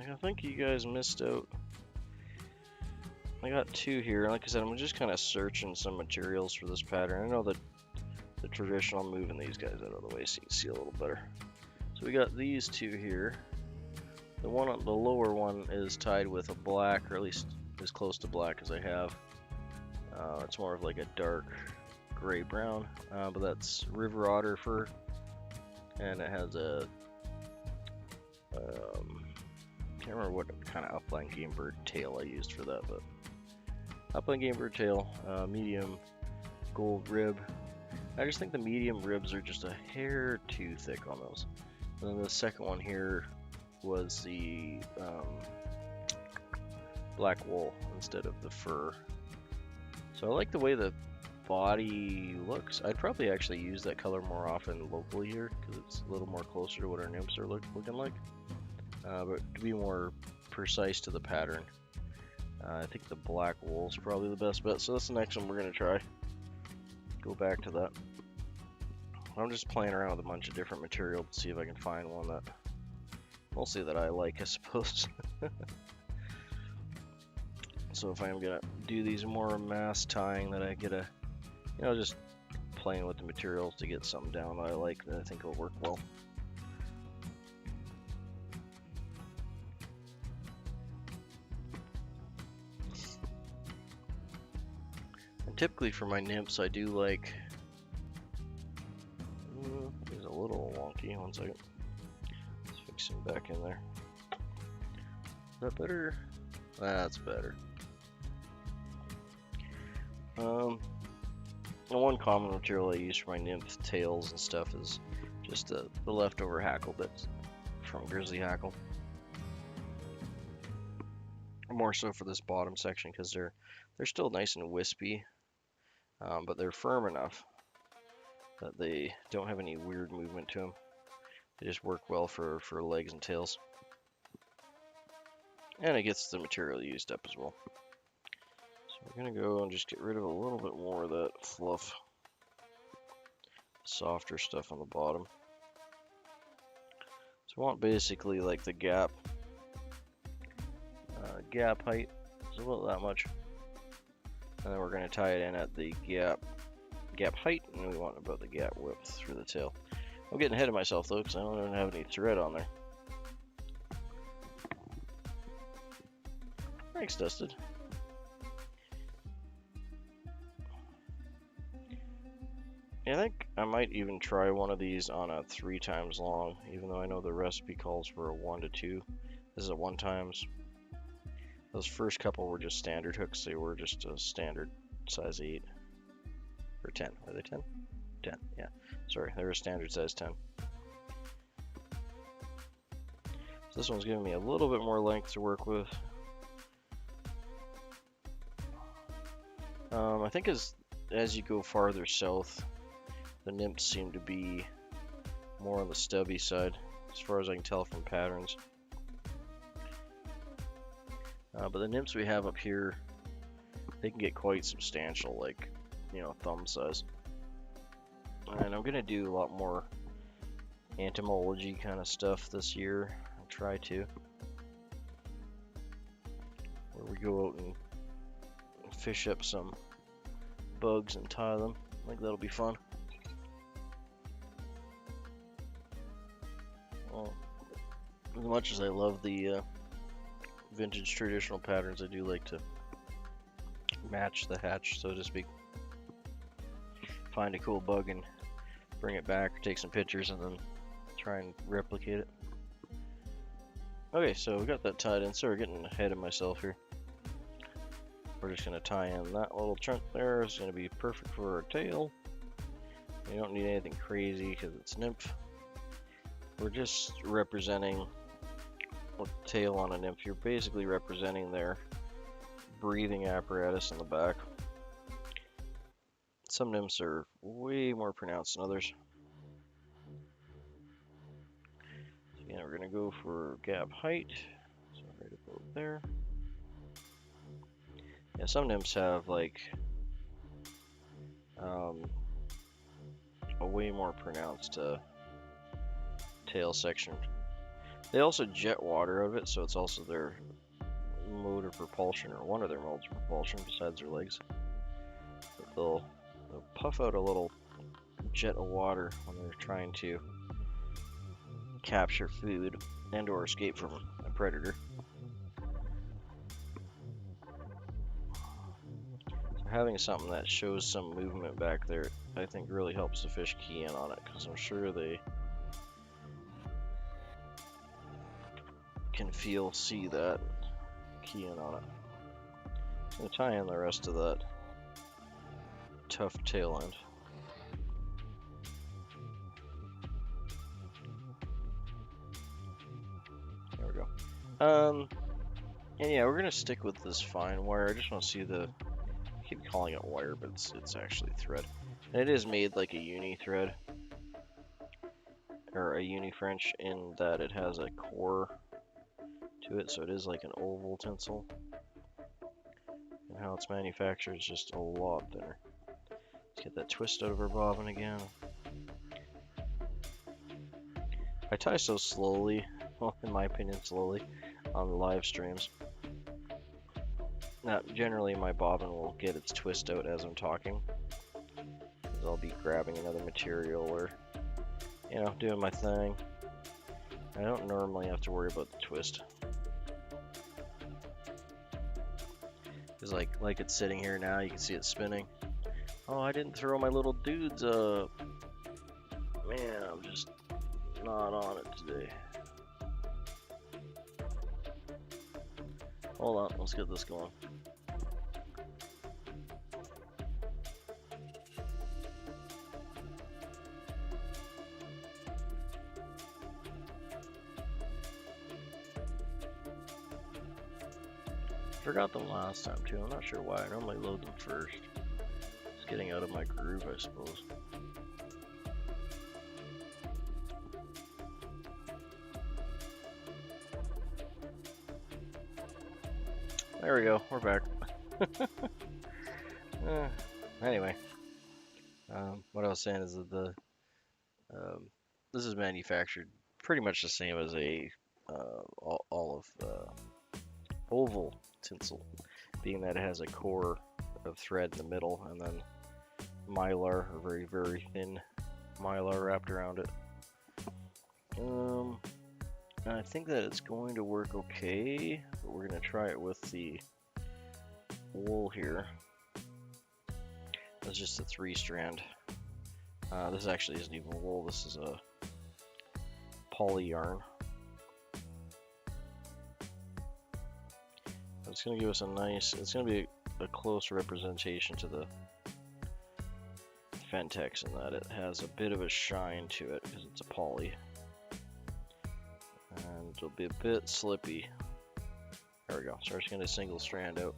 Speaker 1: I think you guys missed out. I got two here. Like I said, I'm just kind of searching some materials for this pattern. I know that the traditional, moving these guys out of the way so you can see a little better. So we got these two here. The one on the lower one is tied with a black, or at least as close to black as I have. It's more of like a dark gray brown, but that's river otter fur, and it has a can't remember what kind of upland game bird tail I used for that, but upland game bird tail, medium gold rib. I just think the medium ribs are just a hair too thick on those. And then the second one here was the black wool instead of the fur. So I like the way the body looks. I'd probably actually use that color more often locally here because it's a little more closer to what our nymphs are looking like. But to be more precise to the pattern, I think the black wool is probably the best bet. So that's the next one we're going to try. Go back to that. I'm just playing around with a bunch of different material to see if I can find one that, mostly that I like, I suppose. So if I'm gonna do these more mass tying, that I get a, just playing with the materials to get something down that I like, that I think will work well. And typically for my nymphs, I do like, it's a little wonky, one second. Let's fix him back in there. Is that better? That's better. The one common material I use for my nymph tails and stuff is just the leftover hackle bits from grizzly hackle. More so for this bottom section because they're still nice and wispy, but they're firm enough that they don't have any weird movement to them. They just work well for legs and tails, and it gets the material used up as well. We're gonna go and just get rid of a little bit more of that fluff, softer stuff on the bottom. So we want basically like the gap height, so about that much, and then we're gonna tie it in at the gap height, and we want about the gap width for the tail. I'm getting ahead of myself though, because I don't even have any thread on there. Thanks, Dusted. I think I might even try one of these on a 3 times long, even though I know the recipe calls for a 1 to 2. This is a 1 times. Those first couple were just standard hooks. They were just a standard size 8 or 10. Are they 10? 10. Yeah. Sorry, they were a standard size 10. So this one's giving me a little bit more length to work with. I think as you go farther south, the nymphs seem to be more on the stubby side, as far as I can tell from patterns. But the nymphs we have up here, they can get quite substantial, like, thumb size. And I'm gonna do a lot more entomology kind of stuff this year. I'll try to, where we go out and fish up some bugs and tie them. I think that'll be fun. Well, as much as I love the vintage traditional patterns, I do like to match the hatch, so to speak. Find a cool bug and bring it back, take some pictures, and then try and replicate it. Okay, so we got that tied in. Sorry, getting ahead of myself here. We're just gonna tie in that little chunk there. It's gonna be perfect for our tail. You don't need anything crazy because it's nymph. We're just representing with the tail on a nymph. You're basically representing their breathing apparatus in the back. Some nymphs are way more pronounced than others. So again, we're gonna go for gap height. So right about there. Yeah, some nymphs have like a way more pronounced tail section. They also jet water out of it, so it's also their mode of propulsion, or one of their modes of propulsion besides their legs. But they'll puff out a little jet of water when they're trying to capture food and or escape from a predator. So having something that shows some movement back there, I think really helps the fish key in on it, because I'm sure they can see that, key in on it. I'm going to tie in the rest of that tough tail end. There we go. And yeah, we're going to stick with this fine wire. I just want to see I keep calling it wire, but it's actually thread. And it is made like a uni thread, or a uni French, in that it has a core to it, so it is like an oval tinsel. And how it's manufactured is just a lot thinner. Let's get that twist out of our bobbin again. I tie so slowly, well, in my opinion, slowly, on the live streams. Now, generally my bobbin will get its twist out as I'm talking, because I'll be grabbing another material or, you know, doing my thing. I don't normally have to worry about the twist. Because like it's sitting here now, you can see it spinning. Oh, I didn't throw my little dudes up. Man, I'm just not on it today. Hold on, let's get this going. Forgot them last time too. I'm not sure why. I normally load them first. Just getting out of my groove, I suppose. There we go. We're back. Anyway, what I was saying is that this is manufactured pretty much the same as a olive oval tinsel, being that it has a core of thread in the middle and then mylar, or very, very thin mylar wrapped around it. I think that it's going to work okay, but we're going to try it with the wool here. It's just a 3-strand. This actually isn't even wool, this is a poly yarn. It's going to give us a nice, it's going to be a close representation to the Fentex in that it has a bit of a shine to it because it's a poly. And it'll be a bit slippy. There we go. So we're just going to single strand out.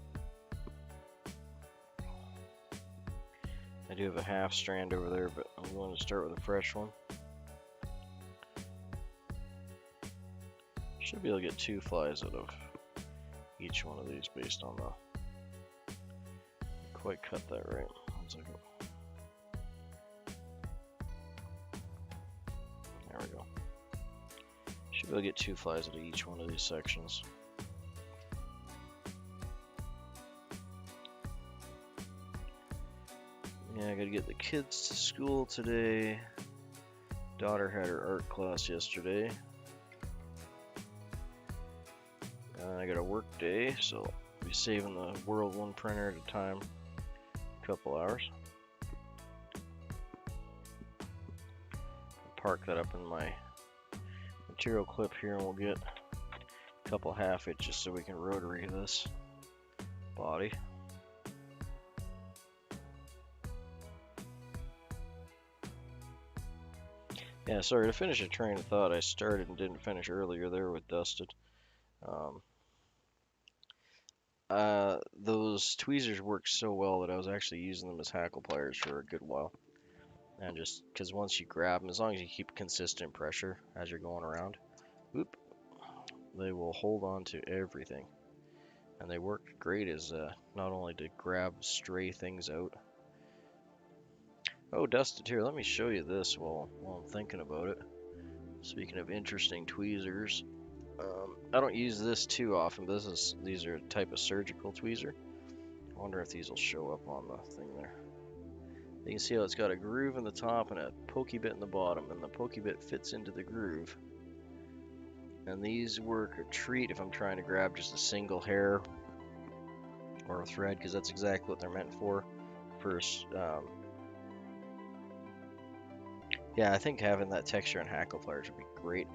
Speaker 1: I do have a half strand over there, but I'm going to start with a fresh one. Should be able to get 2 flies out of each one of these based on the... Quite cut that right. 1 second. There we go. Should be able to get 2 flies out of each one of these sections. Yeah, I gotta get the kids to school today. Daughter had her art class yesterday. I got a work day, so I'll be saving the World 1 printer at a time. A couple hours. Park that up in my material clip here, and we'll get couple half hitches so we can rotary this body. Yeah, sorry, to finish a train of thought I started and didn't finish earlier there with Dusted. Um, those tweezers work so well that I was actually using them as hackle pliers for a good while. And just because once you grab them, as long as you keep consistent pressure as you're going around, whoop, they will hold on to everything. And they work great as not only to grab stray things out. Oh, Dusted, here, let me show you this while I'm thinking about it. Speaking of interesting tweezers, I don't use this too often, but these are a type of surgical tweezer. I wonder if these will show up on the thing there. You can see how it's got a groove in the top and a pokey bit in the bottom, and the pokey bit fits into the groove. And these work a treat if I'm trying to grab just a single hair or a thread, because that's exactly what they're meant for. Yeah, I think having that texture and hackle pliers would be great.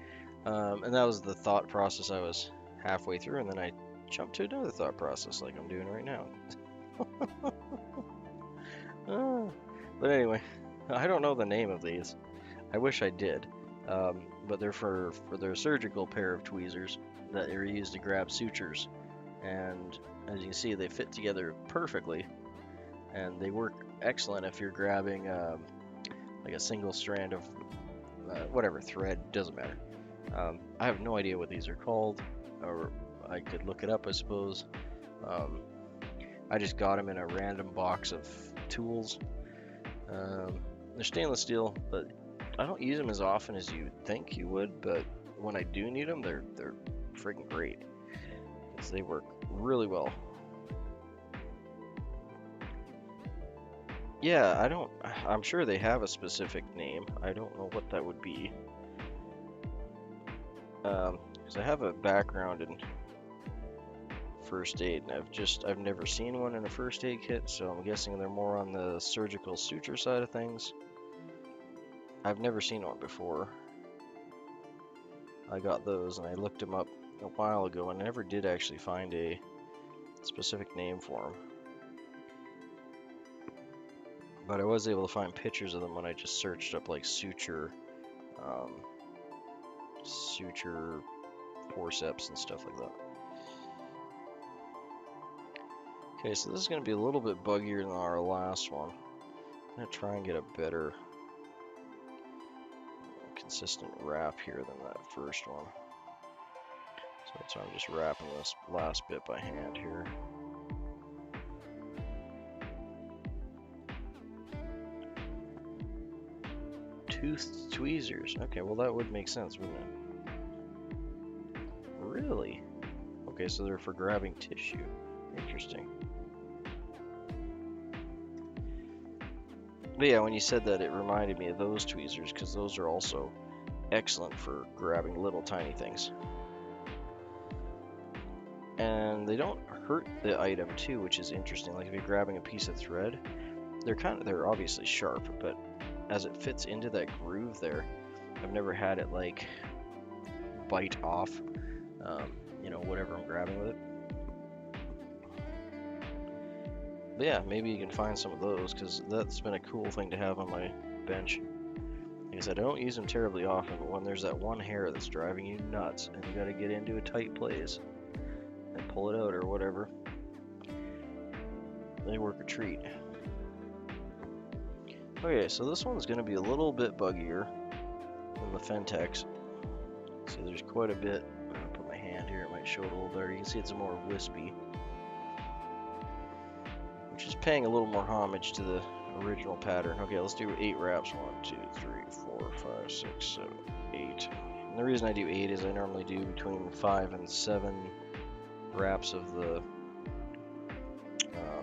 Speaker 1: And that was the thought process I was halfway through, and then I jumped to another thought process like I'm doing right now. But anyway, I don't know the name of these. I wish I did. But they're for their surgical pair of tweezers that are used to grab sutures. And as you can see, they fit together perfectly. And they work excellent if you're grabbing like a single strand of whatever thread, doesn't matter. I have no idea what these are called, or I could look it up, I suppose. I just got them in a random box of tools. They're stainless steel, but I don't use them as often as you think you would, but when I do need them, they're freaking great, because they work really well. Yeah, I'm sure they have a specific name. I don't know what that would be. Because I have a background in first aid, and I've never seen one in a first aid kit, so I'm guessing they're more on the surgical suture side of things. I've never seen one before. I got those and I looked them up a while ago and never did actually find a specific name for them. But I was able to find pictures of them when I just searched up like suture forceps and stuff like that. Okay, so this is going to be a little bit buggier than our last one. I'm going to try and get a better consistent wrap here than that first one. So that's why I'm just wrapping this last bit by hand here. Toothed tweezers. Okay, well that would make sense, wouldn't it? Really? Okay, so they're for grabbing tissue. Interesting. But yeah, when you said that, it reminded me of those tweezers, because those are also excellent for grabbing little tiny things. And they don't hurt the item too, which is interesting. Like if you're grabbing a piece of thread, they're obviously sharp, but as it fits into that groove there, I've never had it like bite off, whatever I'm grabbing with it. But yeah, maybe you can find some of those, because that's been a cool thing to have on my bench. Like I said, I don't use them terribly often, but when there's that one hair that's driving you nuts and you gotta get into a tight place and pull it out or whatever, they work a treat. Okay, so this one's gonna be a little bit buggier than the Fentex. So there's quite a bit. I'm gonna put my hand here, it might show it a little better. You can see it's more wispy, which is paying a little more homage to the original pattern. Okay, let's do 8 wraps. 1, 2, 3, 4, 5, 6, 7, 8. And the reason I do 8 is I normally do between 5 and 7 wraps of the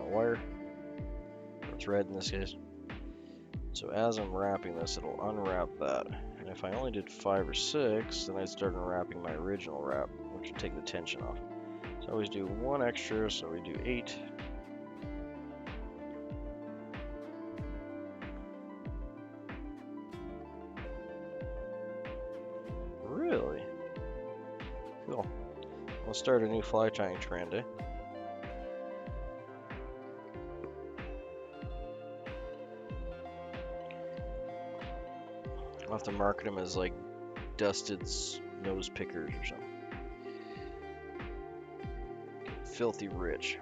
Speaker 1: wire, or thread in this case. So as I'm wrapping this, it'll unwrap that. And if I only did 5 or 6, then I'd start unwrapping my original wrap, which would take the tension off. So I always do 1 extra, so we do 8. Really? Cool. start a new fly tying trend, eh? I'll have to market them as like Dusted's nose pickers or something. Filthy rich.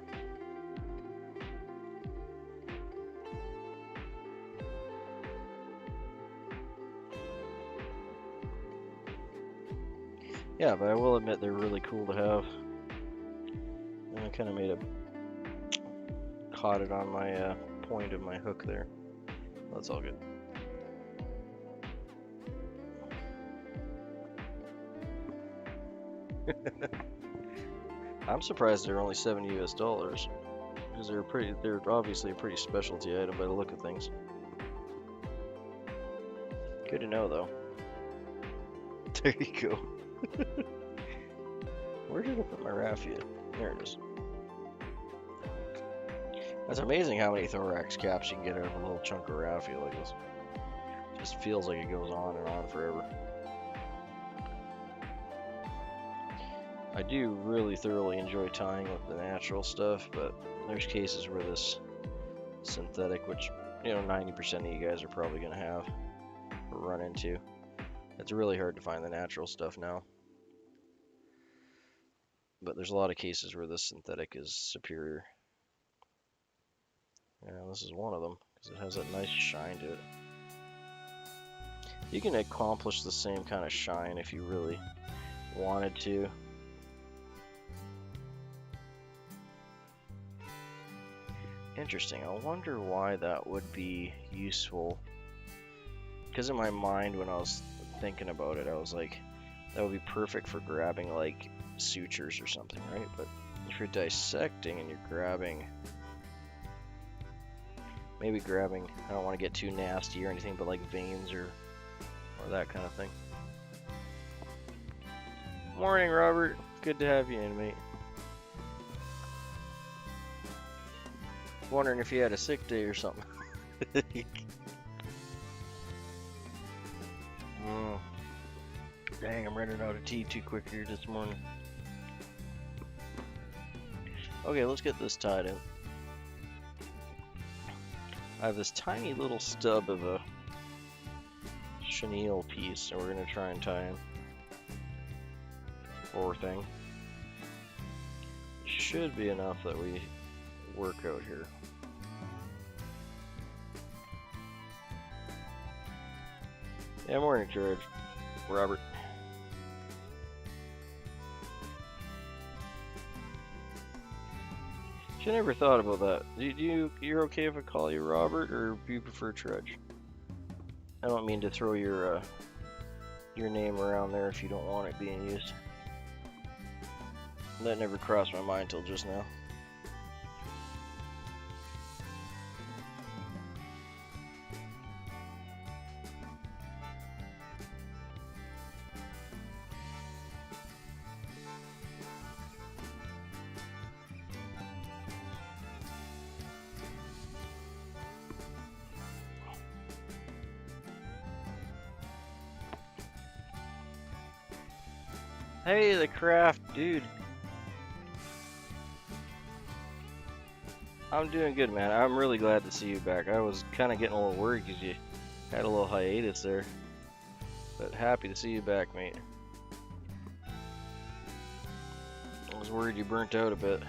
Speaker 1: Yeah, but I will admit they're really cool to have. And I kind of made a caught it on my point of my hook there. That's all good. I'm surprised they're only $70 US because they're obviously a pretty specialty item by the look of things. Good to know though. There you go. Where did I put my raffia? There it is. That's amazing how many thorax caps you can get out of a little chunk of raffia like this. Just feels like it goes on and on forever. I do really thoroughly enjoy tying with the natural stuff, but there's cases where this synthetic, which 90% of you guys are probably going to have or run into, it's really hard to find the natural stuff now. But there's a lot of cases where this synthetic is superior. And this is one of them because it has that nice shine to it. You can accomplish the same kind of shine if you really wanted to. Interesting. I wonder why that would be useful. Because in my mind, when I was thinking about it, I was like, that would be perfect for grabbing like sutures or something, right? But if you're dissecting and you're grabbing, maybe grabbing, I don't want to get too nasty or anything, but like veins or that kind of thing. Morning, Robert. Good to have you in, mate. Wondering if you had a sick day or something. Dang, I'm running out of tea too quick here this morning. Okay, let's get this tied in. I have this tiny little stub of a chenille piece, and we're going to try and tie in. Or thing. Should be enough that we work out here. Yeah, morning, George. Robert. I never thought about that. You're okay if I call you Robert, or do you prefer Trudge? I don't mean to throw your name around there if you don't want it being used. That never crossed my mind till just now. Hey, the craft dude. I'm doing good, man. I'm really glad to see you back. I was kind of getting a little worried because you had a little hiatus there. But happy to see you back, mate. I was worried you burnt out a bit.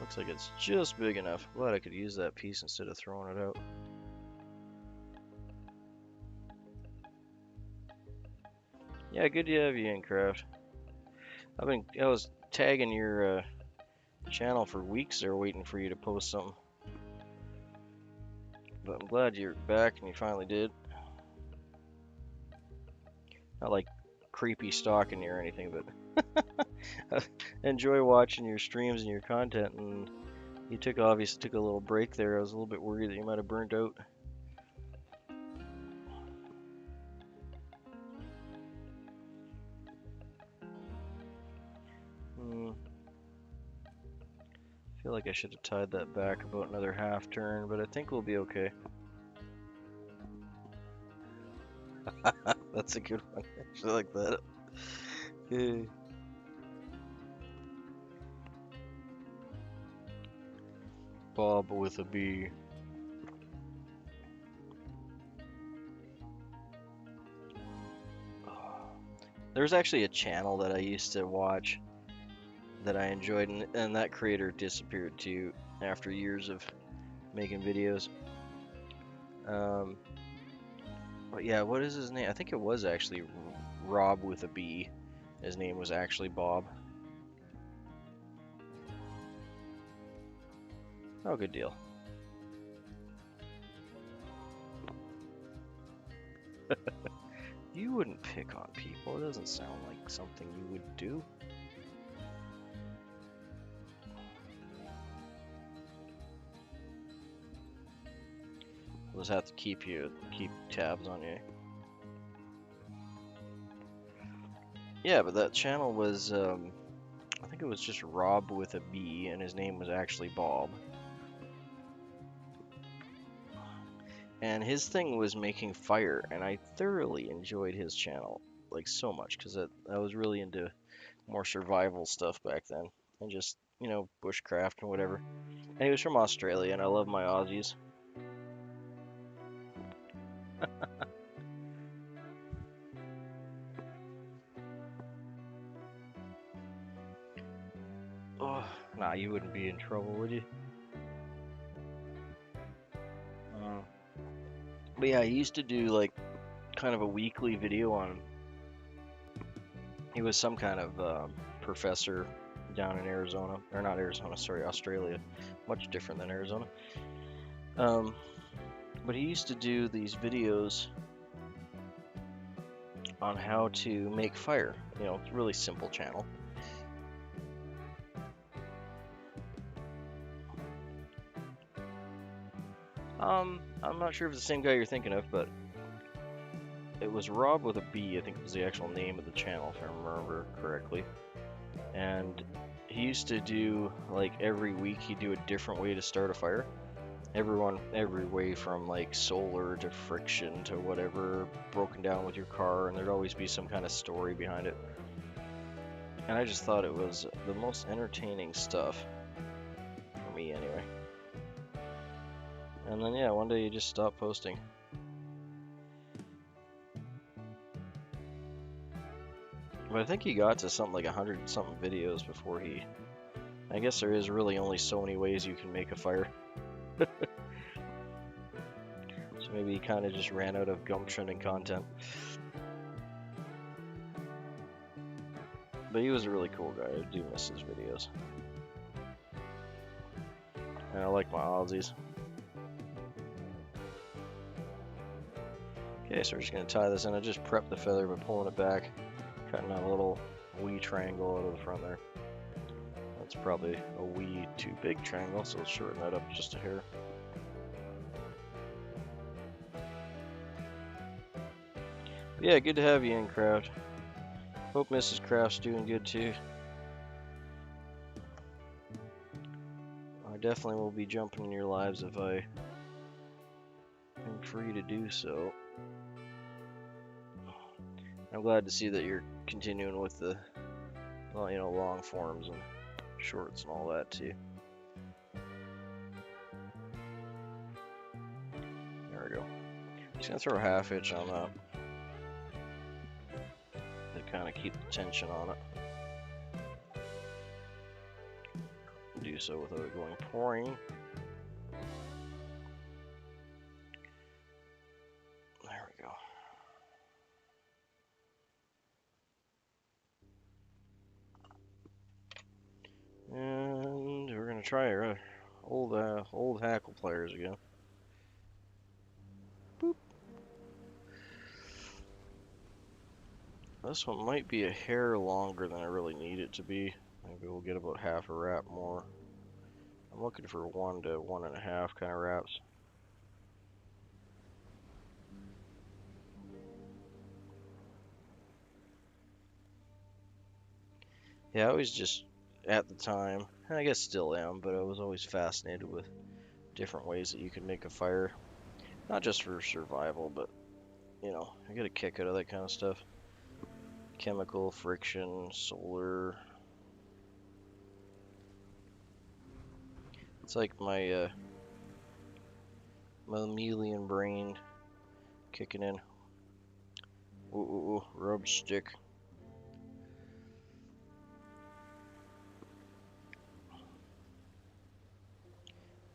Speaker 1: Looks like it's just big enough. Glad I could use that piece instead of throwing it out. Yeah, good to have you in, Craft. I was tagging your channel for weeks there, waiting for you to post something. But I'm glad you're back and you finally did. Not like creepy stalking you or anything, but I enjoy watching your streams and your content. And you obviously took a little break there. I was a little bit worried that you might have burnt out. I feel like I should have tied that back about another half turn, but I think we'll be okay. That's a good one. I actually like that. Yeah. Bob with a B. There's actually a channel that I used to watch that I enjoyed, and that creator disappeared too after years of making videos. Um, but yeah, what is his name? I think it was actually Rob with a B. His name was actually Bob. Oh, good deal. You wouldn't pick on people. It doesn't sound like something you would do. We'll just have to keep tabs on you. Yeah, but that channel was, I think it was just Rob with a B, and his name was actually Bob. And his thing was making fire, and I thoroughly enjoyed his channel, like so much, because I was really into more survival stuff back then, and just, bushcraft and whatever. And he was from Australia, and I love my Aussies. Oh, nah, you wouldn't be in trouble, would you? But yeah, he used to do like kind of a weekly video on. He was some kind of professor down in Arizona, or not Arizona, sorry, Australia. Much different than Arizona. But he used to do these videos on how to make fire. It's a really simple channel. I'm not sure if it's the same guy you're thinking of, but it was Rob with a B, I think was the actual name of the channel, if I remember correctly. And he used to do, like, every week he'd do a different way to start a fire. Every way from, like, solar to friction to whatever, broken down with your car, and there'd always be some kind of story behind it. And I just thought it was the most entertaining stuff, for me anyway. And then, yeah, one day he just stopped posting. But I think he got to something like 100 something videos before I guess there is really only so many ways you can make a fire. So maybe he kind of just ran out of gumption and content. But he was a really cool guy. I do miss his videos. And I like my Aussies. Okay, so we're just going to tie this in. I just prepped the feather by pulling it back, cutting out a little wee triangle out of the front there. That's probably a wee too big triangle, so let's shorten that up just a hair. But yeah, good to have you in, Craft. Hope Mrs. Craft's doing good too. I definitely will be jumping in your lives if I am free to do so. I'm glad to see that you're continuing with the, well, long forms and shorts and all that too. There we go. Just gonna throw a half inch on that to kind of keep the tension on it. Do so without it going pouring. There we go. And we're gonna try our old hackle pliers again. Boop. This one might be a hair longer than I really need it to be. Maybe we'll get about half a wrap more. I'm looking for 1 to 1.5 kind of wraps. Yeah, I was just, at the time, and I guess still am, but I was always fascinated with different ways that you can make a fire. Not just for survival, but, you know, I get a kick out of that kind of stuff. Chemical, friction, solar. It's like my mammalian brain kicking in. Ooh, rub stick.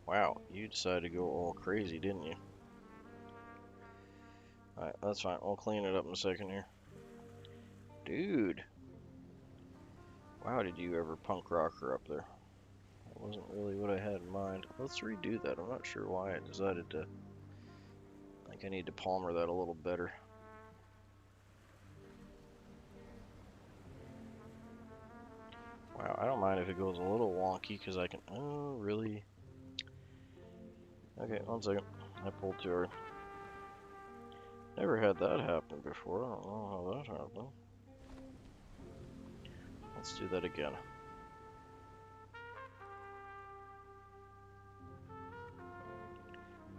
Speaker 1: Wow, you decided to go all crazy, didn't you? Alright, that's fine. We'll clean it up in a second here. Dude. Wow, did you ever punk rock her up there? That wasn't really what I had in mind. Let's redo that. I'm not sure why I decided to... I think I need to palmer that a little better. Wow, I don't mind if it goes a little wonky because I can... Oh, really? Okay, 1 second. I pulled too hard. Never had that happen before. I don't know how that happened. Let's do that again.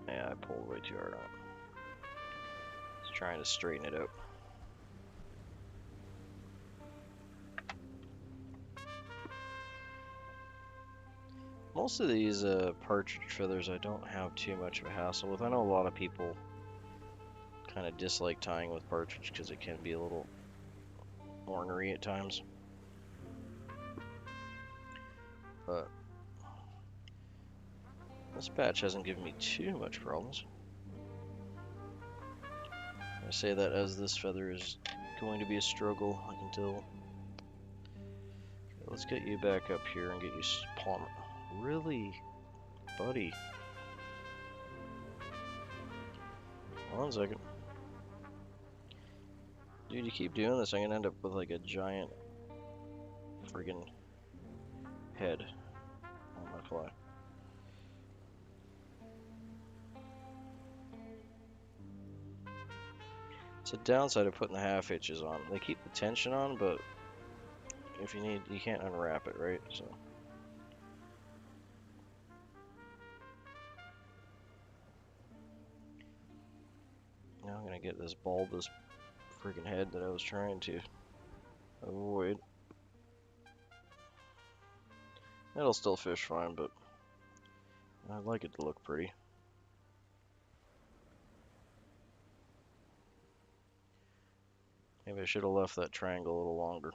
Speaker 1: Yeah, I pulled way too hard on it. Just trying to straighten it out. Most of these partridge feathers I don't have too much of a hassle with. I know a lot of people kind of dislike tying with partridge because it can be a little ornery at times. But this batch hasn't given me too much problems. I say that as this feather is going to be a struggle, I can tell. Okay, let's get you back up here and get you palmer. Really? Buddy. 1 second. Dude, you keep doing this, I'm gonna end up with like a giant friggin' head on my fly. It's a downside of putting the half hitches on. They keep the tension on, but if you need, you can't unwrap it, right? So. Now I'm gonna get this bulbous friggin' head that I was trying to avoid. It'll still fish fine, but I'd like it to look pretty. Maybe I should have left that triangle a little longer.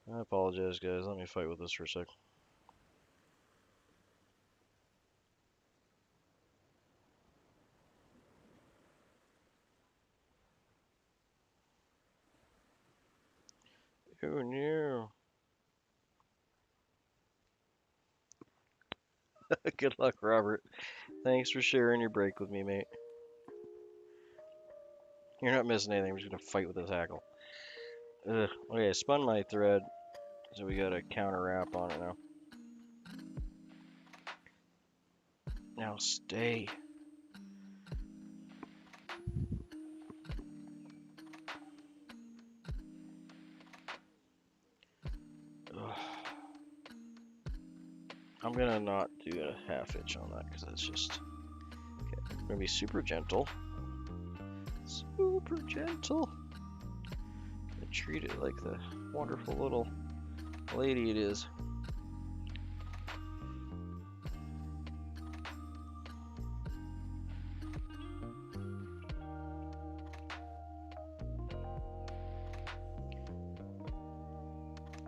Speaker 1: I apologize, guys. Let me fight with this for a sec. Who knew? Good luck, Robert. Thanks for sharing your break with me, mate. You're not missing anything. I'm just gonna fight with this hackle. Ugh. Okay, I spun my thread, so we got a counter wrap on it now. Now stay. Ugh. I'm gonna not do a half hitch on that because that's just okay. I'm gonna be super gentle. Super gentle. And treat it like the wonderful little lady it is.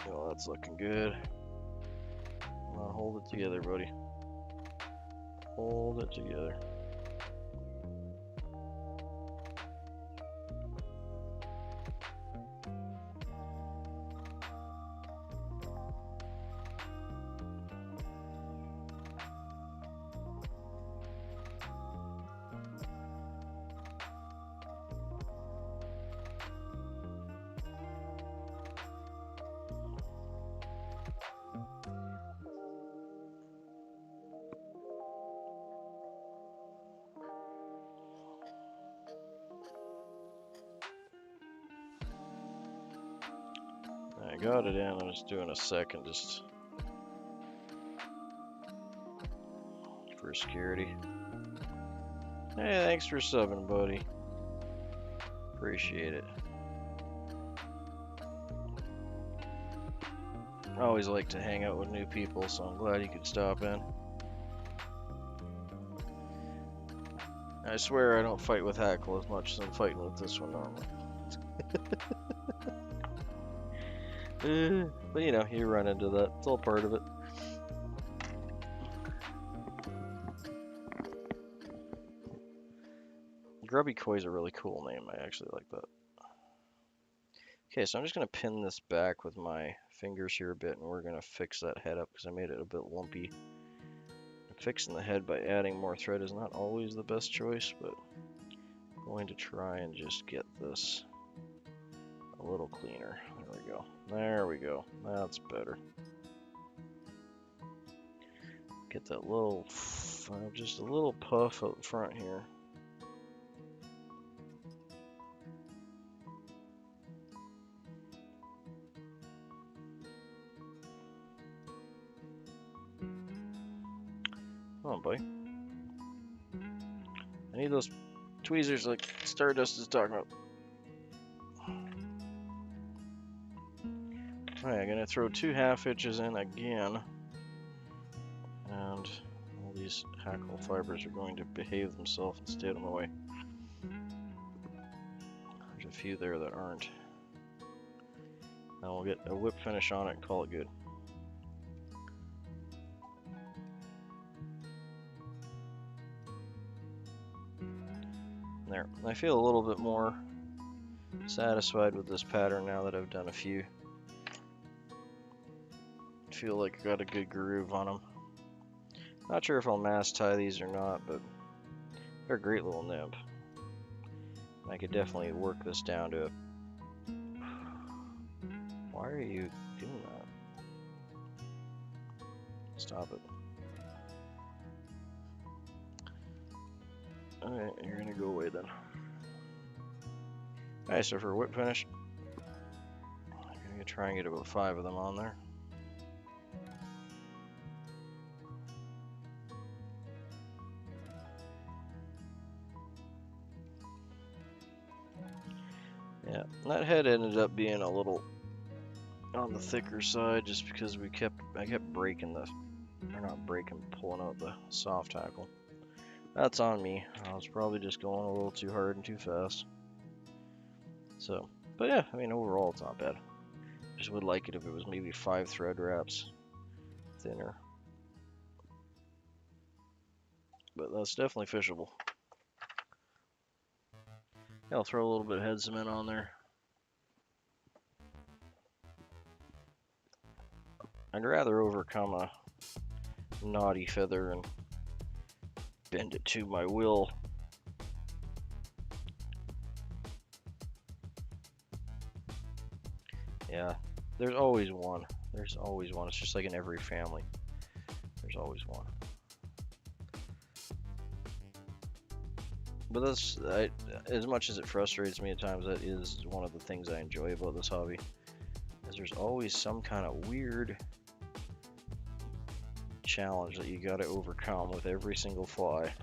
Speaker 1: Oh, that's looking good. Come on, hold it together, buddy. Hold it together. got it in. I'm just doing a second just for security. Hey, thanks for subbing, buddy. Appreciate it. I always like to hang out with new people, so I'm glad you could stop in. I swear I don't fight with Hackle as much as I'm fighting with this one normally. But you know, you run into that. It's all part of it. Grubby Koi's a really cool name. I actually like that. Okay, so I'm just going to pin this back with my fingers here a bit, and we're going to fix that head up because I made it a bit lumpy. Fixing the head by adding more thread is not always the best choice, but I'm going to try and just get this a little cleaner. There we go. There we go. That's better. Get that little, just a little puff out front here. Come on, buddy. I need those tweezers like Stardust is talking about. Alright, I'm going to throw 2 half hitches in again. And all these hackle fibers are going to behave themselves and stay out of my way. There's a few there that aren't. And we'll get a whip finish on it and call it good. There. I feel a little bit more satisfied with this pattern now that I've done a few. I feel like I got a good groove on them. Not sure if I'll mass tie these or not, but they're a great little nymph. I could definitely work this down to a... Why are you doing that? Stop it. Alright, you're gonna go away then. Alright, so for a whip finish, I'm gonna try and get about 5 of them on there. Yeah, that head ended up being a little on the thicker side just because I kept breaking pulling out the soft tackle. That's on me. I was probably just going a little too hard and too fast. So, but yeah, I mean, overall it's not bad. Just would like it if it was maybe 5 thread wraps thinner. But that's definitely fishable. Yeah, I'll throw a little bit of head cement on there. I'd rather overcome a knotty feather and bend it to my will. Yeah, there's always one. There's always one. It's just like in every family. There's always one. But that's, as much as it frustrates me at times, that is one of the things I enjoy about this hobby. Is there's always some kind of weird challenge that you gotta overcome with every single fly.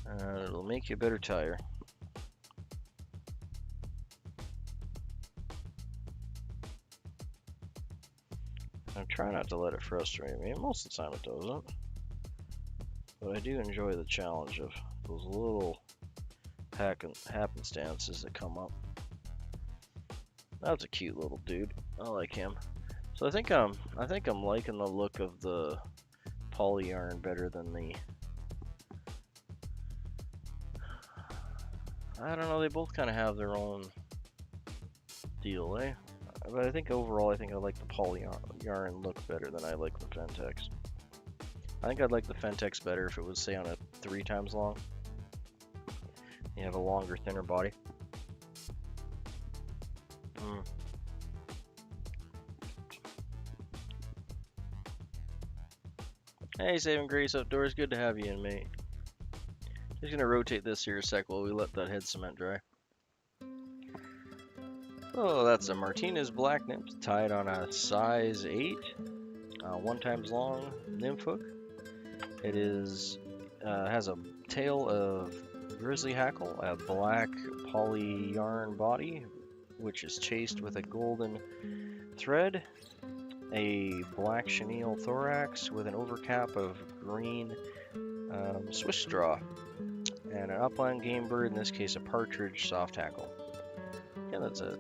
Speaker 1: And it'll make you a better tire. I try not to let it frustrate me. Most of the time it doesn't. But I do enjoy the challenge of those little happenstances that come up. That's a cute little dude. I like him. So I think I'm liking the look of the poly yarn better than the... I don't know, they both kind of have their own deal, eh? But I think overall, I like the poly yarn look better than I like the Fentex. I think I'd like the Fentex better if it was, say, on a 3 times long. You have a longer, thinner body. Hey, Saving Grace Outdoors, good to have you in, mate. Just gonna rotate this here a sec while we let that head cement dry. Oh, that's a Martinez Black Nymph tied on a size 8, 1 times long nymph hook. It has a tail of grizzly hackle, a black poly yarn body, which is chased with a golden thread, a black chenille thorax with an overcap of green Swiss straw, and an upland game bird, in this case a partridge soft hackle. Yeah, that's a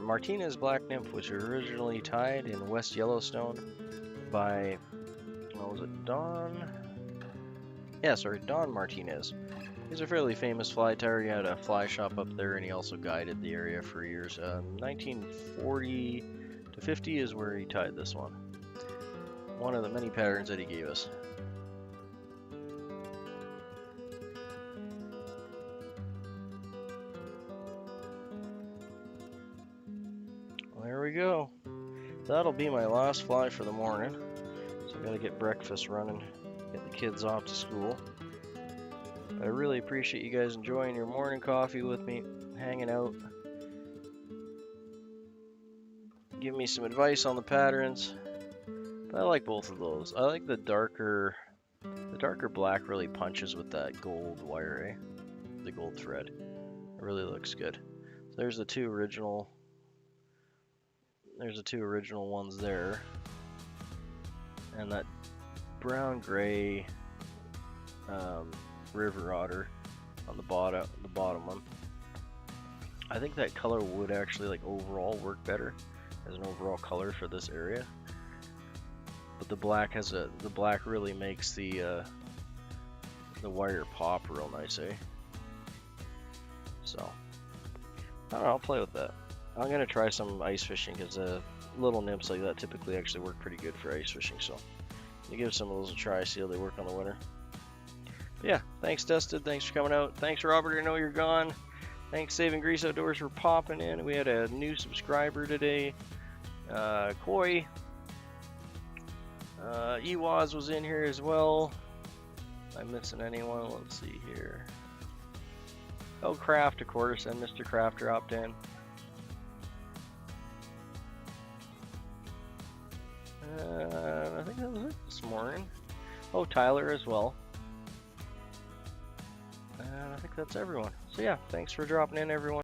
Speaker 1: Martinez Black Nymph, which was originally tied in West Yellowstone by, what was it, Don Martinez. He's a fairly famous fly tyer. He had a fly shop up there, and he also guided the area for years. 1940 to 50 is where he tied this one. One of the many patterns that he gave us. Well, there we go. That'll be my last fly for the morning. So I gotta get breakfast running, get the kids off to school. I really appreciate you guys enjoying your morning coffee with me, hanging out, giving me some advice on the patterns. But I like both of those. I like the darker black really punches with that gold wire, the gold thread. It really looks good. So there's the two original ones there, and that brown gray river otter on the bottom one. I think that color would actually like overall work better as an overall color for this area. But the black really makes the wire pop real nice, eh? So I don't know, I'll play with that. I'm gonna try some ice fishing because little nymphs like that typically actually work pretty good for ice fishing. So you give some of those a try, see how they work on the winter. But yeah, thanks Dustin, thanks for coming out. Thanks Robert, I know you're gone. Thanks Saving Grease Outdoors for popping in. We had a new subscriber today, Koi. Ewaz was in here as well. Am I missing anyone? Let's see here. Oh, Kraft, of course, and Mr. Kraft dropped in. I think that was it this morning. Oh, Tyler as well. I think that's everyone. So yeah, thanks for dropping in, everyone.